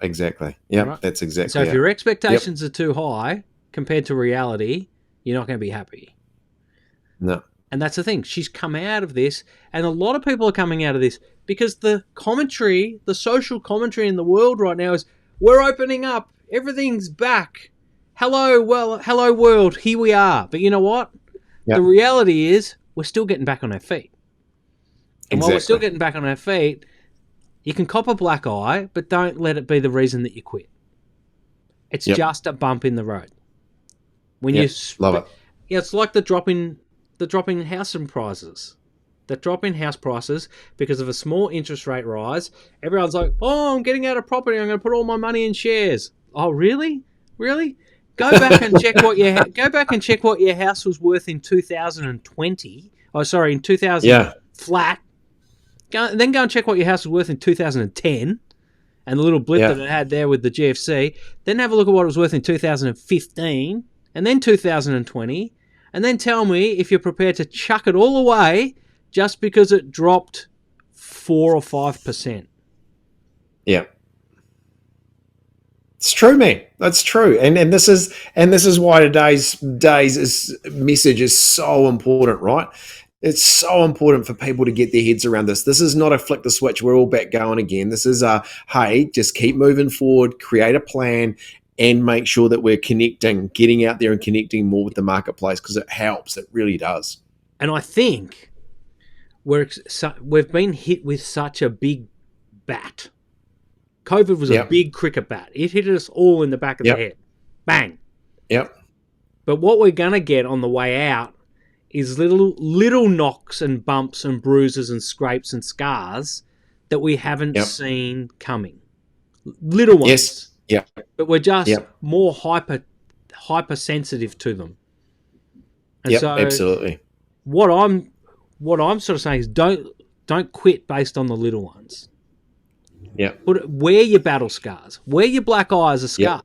exactly. Yeah, right? That's exactly. So if your expectations are too high compared to reality, you're not going to be happy. No. And that's the thing. She's come out of this, and a lot of people are coming out of this because the commentary, the social commentary in the world right now is, we're opening up, everything's back. Hello world, here we are. But you know what? Yep. The reality is we're still getting back on our feet. And while we're still getting back on our feet, you can cop a black eye, but don't let it be the reason that you quit. It's just a bump in the road. When you love it. Yeah, it's like the drop in house prices. The drop in house prices because of a small interest rate rise. Everyone's like, "Oh, I'm getting out of property. I'm going to put all my money in shares." Oh, really? Really? Go back and check what your house was worth in 2020. Oh, sorry, in 2000 flat. Then go and check what your house was worth in 2010 and the little blip that it had there with the GFC. Then have a look at what it was worth in 2015 and then 2020. And then tell me if you're prepared to chuck it all away just because it dropped 4 or 5%. Yeah. It's true, man. That's true. And this is why today's message is so important, right? It's so important for people to get their heads around this. This is not a flick the switch, we're all back going again. This is hey, just keep moving forward, create a plan, and make sure that we're getting out there and connecting more with the marketplace, because it helps. It really does. And I think we've been hit with such a big bat. COVID was a big cricket bat. It hit us all in the back of the head. Bang. Yep. But what we're going to get on the way out is little knocks and bumps and bruises and scrapes and scars that we haven't seen coming. Little ones. Yes. Yeah. But we're just more hyper sensitive to them. And so absolutely. What I'm sort of saying is don't quit based on the little ones. Yeah. Wear your battle scars. Wear your black eye as a scar.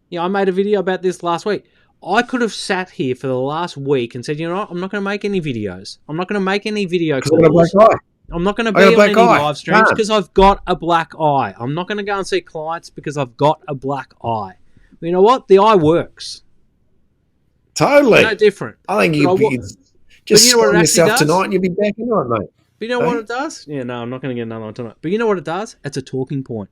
Yeah. I made a video about this last week. I could have sat here for the last week and said, you know what, I'm not going to make any videos. I'm not going to make any video calls. I'm not going to be on any live streams because I've got a black eye. I'm not going to go and see clients because I've got a black eye. You know what? The eye works. Totally. No different. I think you just score yourself tonight and you'll be back in it, mate. But you know what it does? Yeah, no, I'm not going to get another one tonight. But you know what it does? It's a talking point.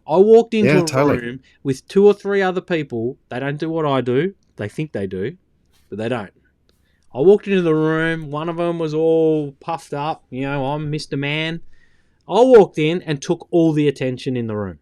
I walked into Yeah, a totally. room with 2 or 3 other people. They don't do what I do. They think they do, but they don't. I walked into the room. One of them was all puffed up. You know, I'm Mr. Man. I walked in and took all the attention in the room.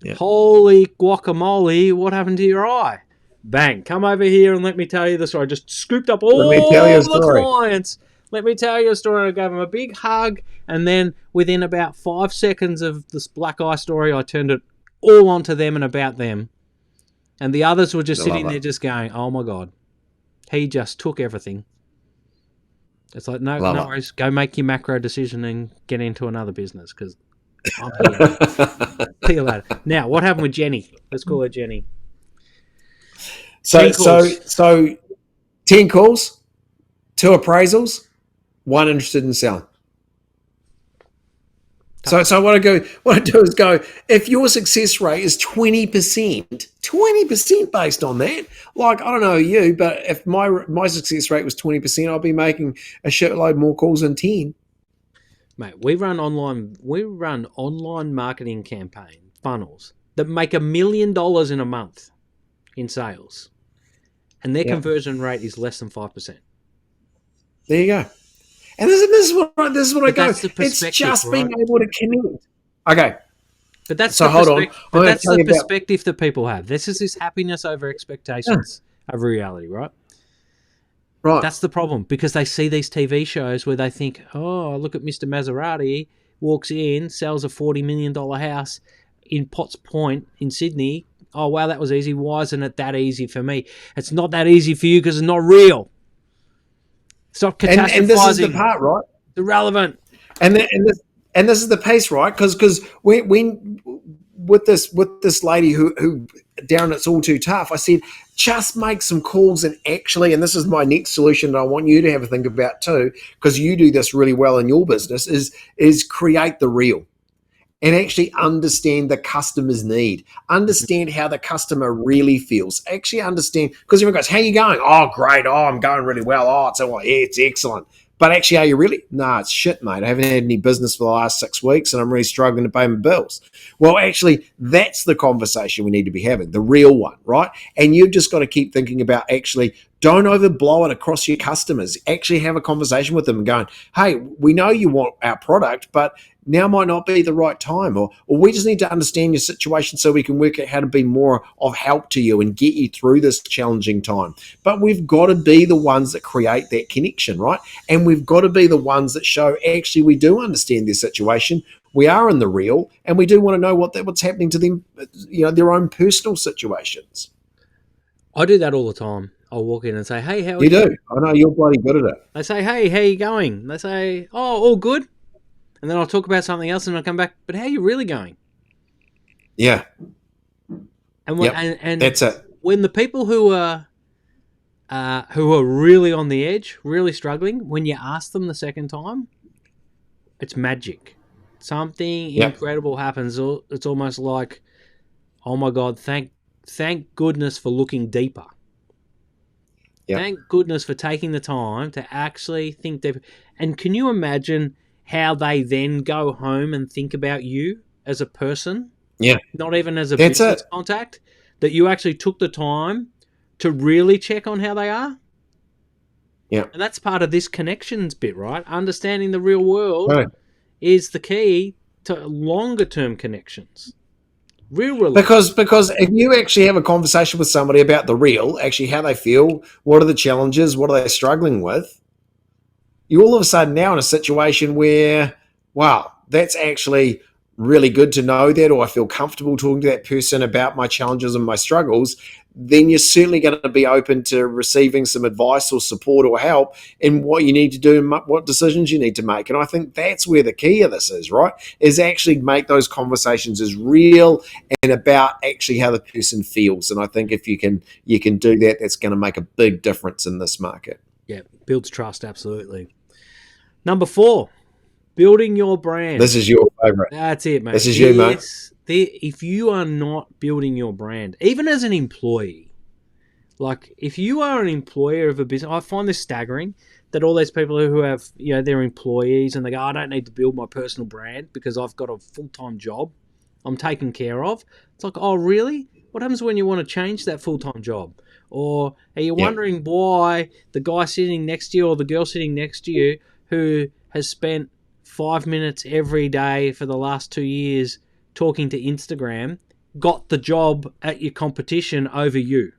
Yeah. Holy guacamole, what happened to your eye? Bang, come over here and let me tell you the story. I just scooped up Let me tell you a all the story. clients. Let me tell you a story. I gave them a big hug, and then within about 5 seconds of this black eye story, I turned it all onto them and about them. And the others were just I love sitting there it. just going, oh my God, he just took everything. It's like, no, Love no worries. Go make your macro decision and get into another business because I'm here. it. See you later. Now, what happened with Jenny? Let's call her Jenny. so 10 so calls. so 10 calls, 2 appraisals, 1 interested in selling. So what I do is go, if your success rate is 20% based on that, like, I don't know you, but if my success rate was 20%, I'll be making a shitload more calls than 10. Mate, we run online marketing campaign funnels that make $1 million in a month in sales. And their Yeah. conversion rate is less than 5%. There you go. And this is what I But go. that's the It's perspective, just being right? able to connect. Okay. But that's So the hold on. perspective. I'm But going to that's tell the you about. perspective that people have. This is happiness over expectations over reality, right? Right. That's the problem because they see these TV shows where they think, oh, look at Mr. Maserati, walks in, sells a $40 million house in Potts Point in Sydney. Oh, wow, that was easy. Why isn't it that easy for me? It's not that easy for you because it's not real. Stop And this is the catastrophizing. part, right? It's irrelevant. And this is the pace, right? Because when with this lady who Darren, it's all too tough. I said, just make some calls and actually, and this is my next solution that I want you to have a think about too, because you do this really well in your business, is create the real and actually understand the customer's need, understand how the customer really feels, actually understand, because everyone goes, how are you going? Oh, great. Oh, I'm going really well. Oh, it's excellent. But actually, are you really? Nah, it's shit, mate. I haven't had any business for the last 6 weeks and I'm really struggling to pay my bills. Well, actually, that's the conversation we need to be having, the real one, right? And you've just got to keep thinking about actually, don't overblow it across your customers. Actually have a conversation with them and going, hey, we know you want our product, but now might not be the right time, or we just need to understand your situation so we can work out how to be more of help to you and get you through this challenging time. But we've got to be the ones that create that connection, right? And we've got to be the ones that show actually we do understand their situation. We are in the real, and we do want to know what's happening to them, their own personal situations. I do that all the time. I'll walk in and say, hey, how are You you? do. I know you're bloody good at it. They say, hey, how you going? They say, oh, all good. And then I'll talk about something else and I'll come back, but how are you really going? Yeah. And Yep. and That's it. when the people who are really on the edge, really struggling, when you ask them the second time, it's magic. Something Yep. incredible happens. It's almost like, oh my God, thank goodness for looking deeper. Yep. Thank goodness for taking the time to actually think deeper. And can you imagine how they then go home and think about you as a person? Yeah. Not even as a That's business it. contact, that you actually took the time to really check on how they are. Yeah. And that's part of this connections bit, right? Understanding the real world Right. is the key to longer term connections. Real relations. Because if you actually have a conversation with somebody about the real, actually how they feel, what are the challenges, what are they struggling with, you all of a sudden now in a situation where, wow, that's actually really good to know that, or I feel comfortable talking to that person about my challenges and my struggles, then you're certainly going to be open to receiving some advice or support or help in what you need to do and what decisions you need to make. And I think that's where the key of this is, right? Is actually make those conversations as real and about actually how the person feels. And I think if you can do that, that's going to make a big difference in this market. Yeah, builds trust, absolutely. Number 4, building your brand. This is your favorite. That's it, mate. This is you, mate. If you are not building your brand, even as an employee, like if you are an employer of a business, I find this staggering that all these people who have, their employees and they go, I don't need to build my personal brand because I've got a full-time job I'm taken care of. It's like, oh, really? What happens when you want to change that full-time job? Or are you Yep. wondering why the guy sitting next to you or the girl sitting next to you who has spent 5 minutes every day for the last 2 years talking to Instagram got the job at your competition over you?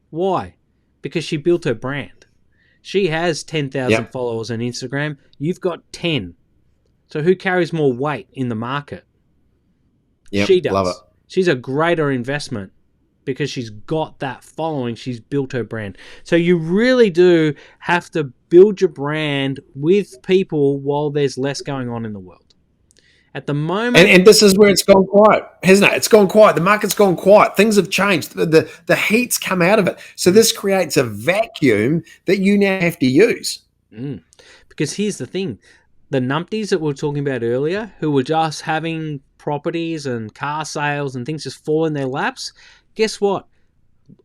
Why? Because she built her brand. She has 10,000 Yep. followers on Instagram. You've got 10. So who carries more weight in the market? Yep. She Love it. does. She's a greater investment because she's got that following. She's built her brand. So you really do have to build your brand with people while there's less going on in the world. At the moment, And this is where it's gone quiet, hasn't it? It's gone quiet. The market's gone quiet. Things have changed. The heat's come out of it. So this creates a vacuum that you now have to use. Because here's the thing. The numpties that we were talking about earlier, who were just having properties and car sales and things just fall in their laps, guess what?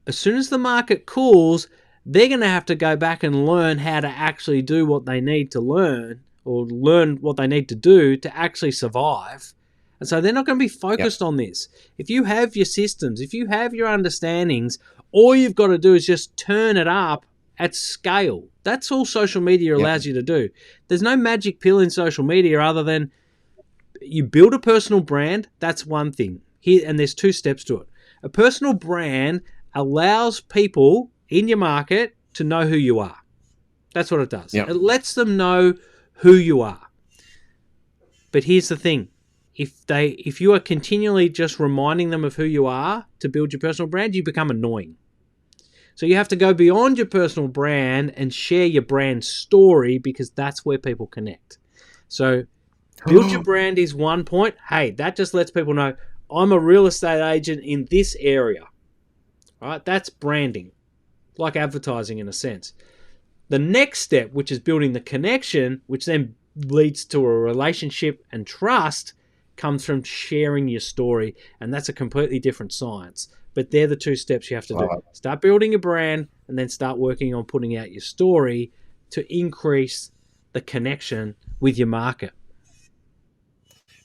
As soon as the market cools, they're going to have to go back and learn how to actually do what they need to learn, or learn what they need to do to actually survive. And so they're not going to be focused on this. If you have your systems, if you have your understandings, all you've got to do is just turn it up at scale. That's all social media allows you to do. There's no magic pill in social media other than you build a personal brand. That's one thing. And there's 2 steps to it. A personal brand allows people in your market to know who you are. That's what it does. Yep. It lets them know who you are. But here's the thing. If you are continually just reminding them of who you are to build your personal brand, you become annoying. So you have to go beyond your personal brand and share your brand story, because that's where people connect. So build your brand is one point. Hey, that just lets people know I'm a real estate agent in this area. All right? That's branding, like advertising in a sense. The next step, which is building the connection, which then leads to a relationship and trust, comes from sharing your story. And that's a completely different science. But they're the 2 steps you have to do. Start building a brand and then start working on putting out your story to increase the connection with your market.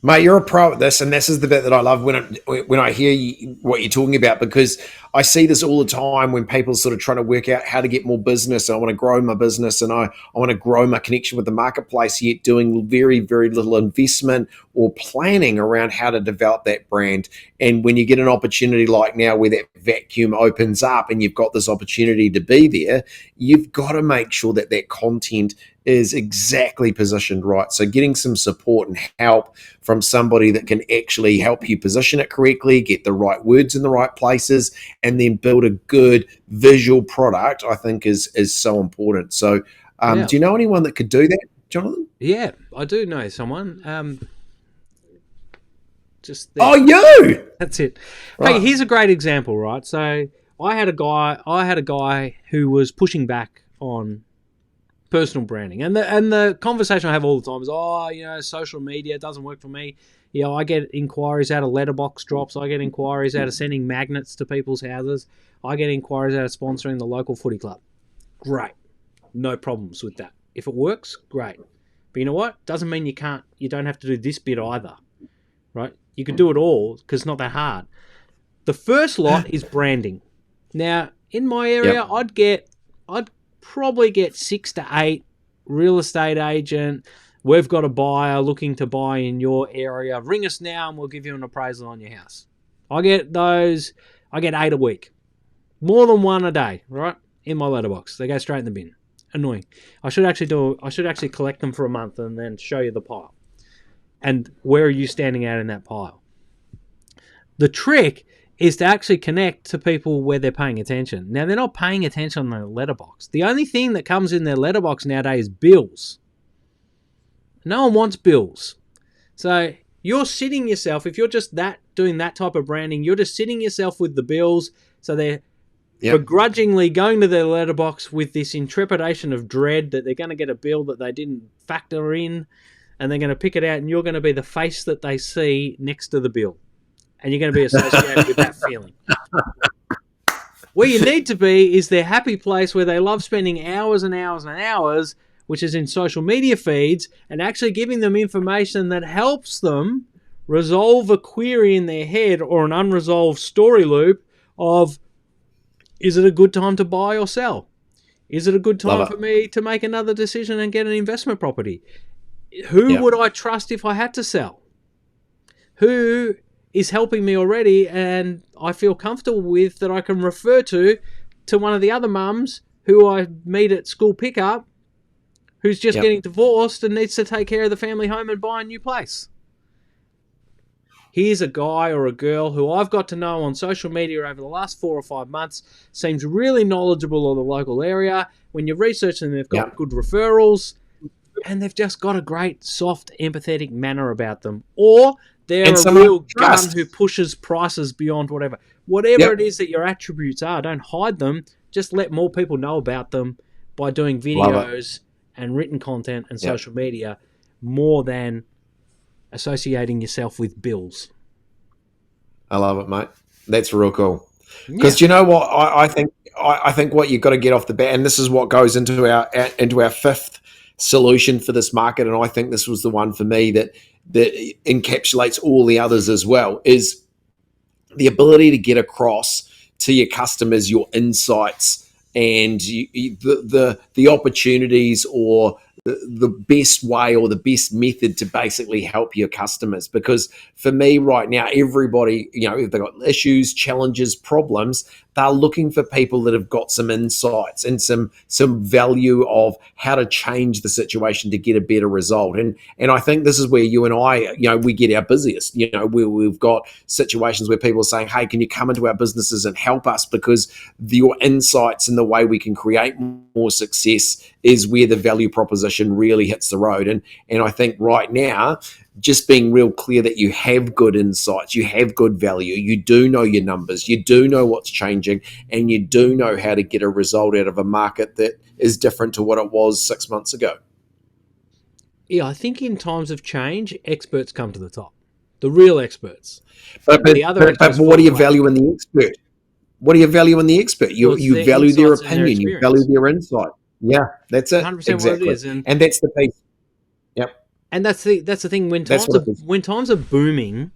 Mate, you're a pro at this, and this is the bit that I love when I hear what you're talking about, because I see this all the time when people sort of trying to work out how to get more business. I want to grow my business, and I want to grow my connection with the marketplace, yet doing very, very little investment or planning around how to develop that brand. And when you get an opportunity like now where that vacuum opens up and you've got this opportunity to be there, you've got to make sure that that content is exactly positioned right. So getting some support and help from somebody that can actually help you position it correctly, get the right words in the right places, and then build a good visual product, I think is so important. So do you know anyone that could do that, Jonathan? Yeah, I do know someone. Just there. Oh, you! That's it. Right. Hey, here's a great example, right? So I had a guy who was pushing back on personal branding, and the conversation I have all the time is, social media doesn't work for me. I get inquiries out of letterbox drops. I get inquiries out of sending magnets to people's houses. I get inquiries out of sponsoring the local footy club. Great, no problems with that. If it works, great. But you know what? Doesn't mean you don't have to do this bit either, right? You can do it all because it's not that hard. The first lot is branding. Now, in my area, I'd probably get 6 to 8 real estate agent. We've got a buyer looking to buy in your area. Ring us now and we'll give you an appraisal on your house. I get 8 a week. More than 1 a day, right? In my letterbox. They go straight in the bin. Annoying. I should actually collect them for a month and then show you the pile. And where are you standing out in that pile? The trick is to actually connect to people where they're paying attention. Now, they're not paying attention on their letterbox. The only thing that comes in their letterbox nowadays is bills. No one wants bills. So you're sitting yourself, if you're just doing that type of branding, you're just sitting yourself with the bills. So they're begrudgingly going to their letterbox with this intrepidation of dread that they're going to get a bill that they didn't factor in, and they're going to pick it out, and you're going to be the face that they see next to the bill. And you're going to be associated with that feeling. Where you need to be is their happy place where they love spending hours and hours and hours, which is in social media feeds, and actually giving them information that helps them resolve a query in their head or an unresolved story loop of, is it a good time to buy or sell? Is it a good Love time for it. me to make another decision and get an investment property? Who Yeah. would I trust if I had to sell? Who is helping me already and I feel comfortable with that I can refer to one of the other mums who I meet at school pickup who's just Yep. getting divorced and needs to take care of the family home and buy a new place. Here's a guy or a girl who I've got to know on social media over the last 4 or 5 months, seems really knowledgeable of the local area. When you research them, they've got Yep. good referrals, and they've just got a great, soft, empathetic manner about them. Or they're And a someone real to gun trust. who pushes prices beyond whatever. Whatever it Yep. is that your attributes are, don't hide them. Just let more people know about them by doing Love it. videos and written content and Yep. social media more than associating yourself with bills. I love it, mate. That's real cool. Yeah. Because you know what I think what you've got to get off the bat, and this is what goes into our fifth solution for this market, and I think this was the one for me that encapsulates all the others as well, is the ability to get across to your customers your insights and the opportunities or the best way or the best method to basically help your customers. Because for me right now, everybody, if they've got issues, challenges, problems, they're looking for people that have got some insights and some value of how to change the situation to get a better result. And I think this is where you and I, we get our busiest. We've got situations where people are saying, hey, can you come into our businesses and help us, because your insights and the way we can create more success is where the value proposition really hits the road. And I think right now, just being real clear that you have good insights, you have good value, you do know your numbers, you do know what's changing, and you do know how to get a result out of a market that is different to what it was 6 months ago. Yeah, I think in times of change, experts come to the top. The real experts. But The other experts what do fall you away. value in the expert? What do you value in the expert? Well, You it's you their value their insights and their opinion, you value experience. their insight. Yeah, that's it. 100% what it Exactly. is. And that's the piece. Yep. that's the thing. That's what it is. When times are booming,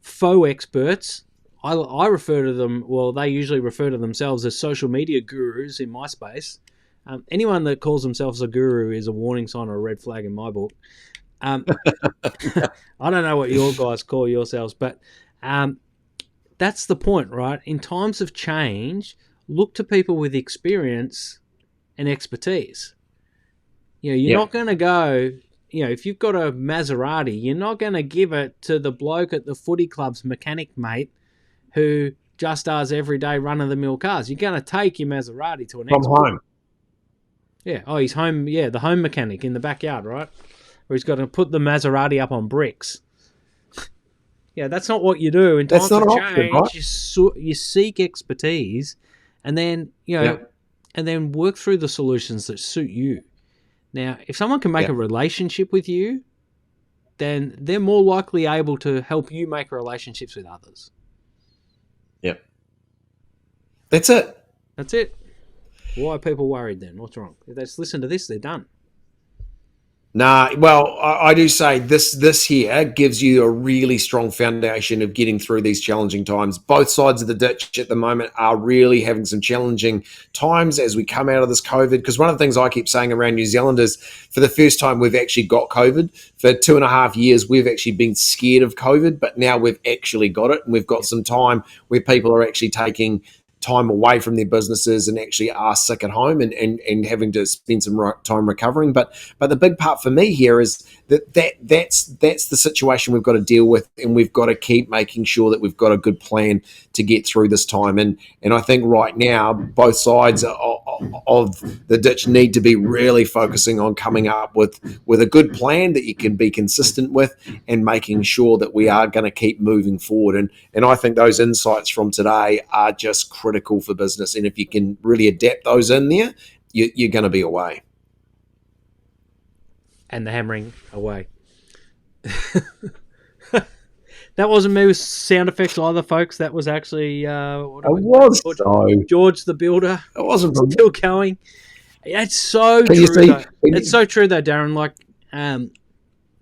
faux experts, I refer to them, well, they usually refer to themselves as social media gurus in my space. Anyone that calls themselves a guru is a warning sign or a red flag in my book. I don't know what your guys call yourselves, but that's the point, right? In times of change, look to people with experience and expertise. You're not going to go, if you've got a Maserati, you're not going to give it to the bloke at the footy club's mechanic mate who just does everyday run-of-the-mill cars. You're going to take your Maserati to an From expert. home. Yeah. Oh, he's home. Yeah, the home mechanic in the backyard, right? Where he's got to put the Maserati up on bricks. Yeah, that's not what you do. In times That's not of an option, change, right? you seek expertise, and then Yep. and then work through the solutions that suit you. Now, if someone can make Yep. a relationship with you, then they're more likely able to help you make relationships with others. Yep. That's it. That's it. Why are people worried then? What's wrong? If they just listen to this, they're done. Nah, well, I do say this here gives you a really strong foundation of getting through these challenging times. Both sides of the ditch at the moment are really having some challenging times as we come out of this COVID. Because one of the things I keep saying around New Zealand is, for the first time, we've actually got COVID. For 2.5 years, we've actually been scared of COVID, but now we've actually got it. And we've got some time where people are actually taking time away from their businesses and actually are sick at home and having to spend some time recovering. But the big part for me here is that's the situation we've got to deal with, and we've got to keep making sure that we've got a good plan to get through this time. And I think right now both sides of the ditch need to be really focusing on coming up with a good plan that you can be consistent with, and making sure that we are going to keep moving forward. And I think those insights from today are just critical for business. And if you can really adapt those in there, you're going to be away. And the hammering away. That wasn't me with sound effects either, folks. That was actually George the Builder. It wasn't from still going. It's so true. It's so true though, Darren. Like,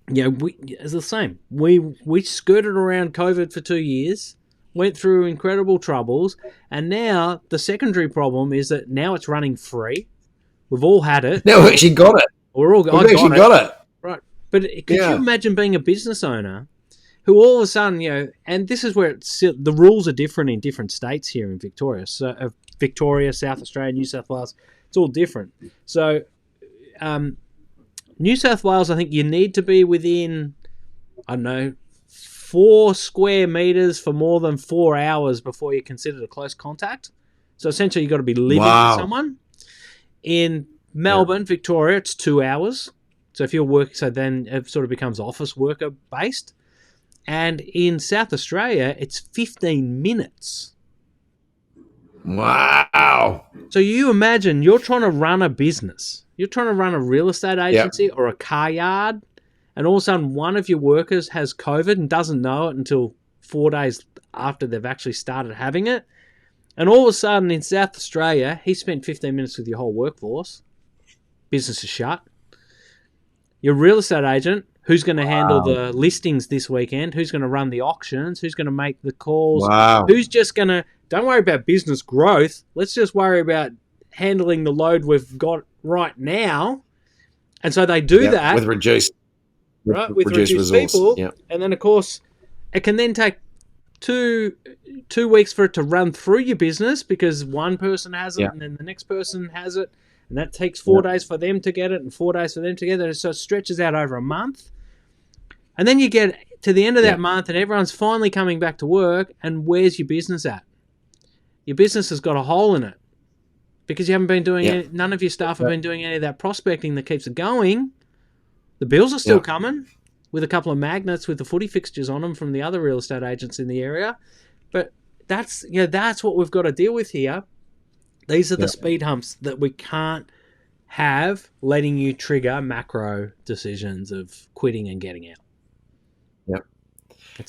it's the same. We skirted around COVID for 2 years, went through incredible troubles, and now the secondary problem is that now it's running free. We've all had it. Now we actually got it. I actually got got it. right. But could you imagine being a business owner who all of a sudden, and this is where the rules are different in different states here in Victoria. So Victoria, South Australia, New South Wales, it's all different. So New South Wales, I think you need to be within, 4 square metres for more than 4 hours before you're considered a close contact. So essentially you've got to be living with someone. In Melbourne, Victoria, it's 2 hours. So if you're working, so then it sort of becomes office worker based. And in South Australia, it's 15 minutes. Wow. So you imagine you're trying to run a business. You're trying to run a real estate agency or a car yard, and all of a sudden one of your workers has COVID and doesn't know it until 4 days after they've actually started having it. And all of a sudden in South Australia, he spent 15 minutes with your whole workforce. Business is shut. Your real estate agent, who's going to handle the listings this weekend, who's going to run the auctions, who's going to make the calls, who's just going to, don't worry about business growth, let's just worry about handling the load we've got right now. And so they do that. With reduced reduced people. Yep. And then, of course, it can then take two weeks for it to run through your business because one person has it and then the next person has it. And that takes 4 days for them to get it and 4 days for them to get it. So it stretches out over a month. And then you get to the end of that month and everyone's finally coming back to work. And where's your business at? Your business has got a hole in it because you haven't been doing none of your staff have been doing any of that prospecting that keeps it going. The bills are still coming with a couple of magnets with the footy fixtures on them from the other real estate agents in the area. But that's what we've got to deal with here. These are the speed humps that we can't have letting you trigger macro decisions of quitting and getting out. Yep.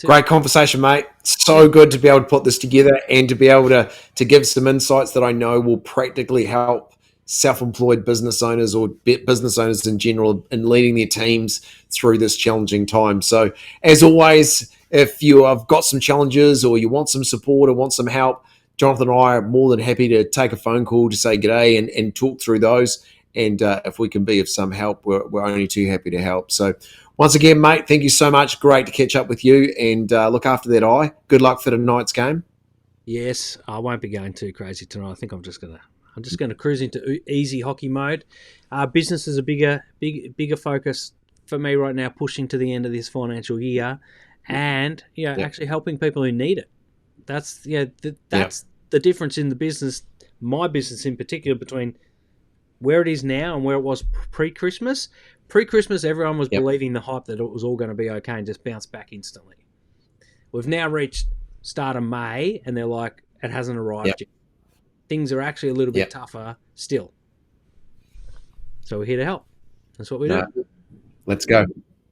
Great conversation, mate. So good to be able to put this together and to be able to give some insights that I know will practically help self-employed business owners or business owners in general in leading their teams through this challenging time. So as always, if you have got some challenges or you want some support or want some help, Jonathan and I are more than happy to take a phone call to say g'day and talk through those. And if we can be of some help, we're only too happy to help. So once again, mate, thank you so much. Great to catch up with you and look after that eye. Good luck for tonight's game. Yes, I won't be going too crazy tonight. I think I'm just gonna cruise into easy hockey mode. Business is a bigger focus for me right now, pushing to the end of this financial year, and actually helping people who need it. That's the difference in the business, my business in particular, between where it is now and where it was pre-Christmas. Pre-Christmas, everyone was believing the hype that it was all going to be okay and just bounce back instantly. We've now reached start of May, and they're like, it hasn't arrived yet. Things are actually a little bit tougher still. So we're here to help. That's what we do. Let's go.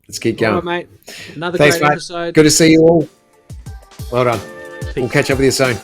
Let's keep going. All right, mate. Another great episode. Good to see you all. Well done. We'll catch up with you soon.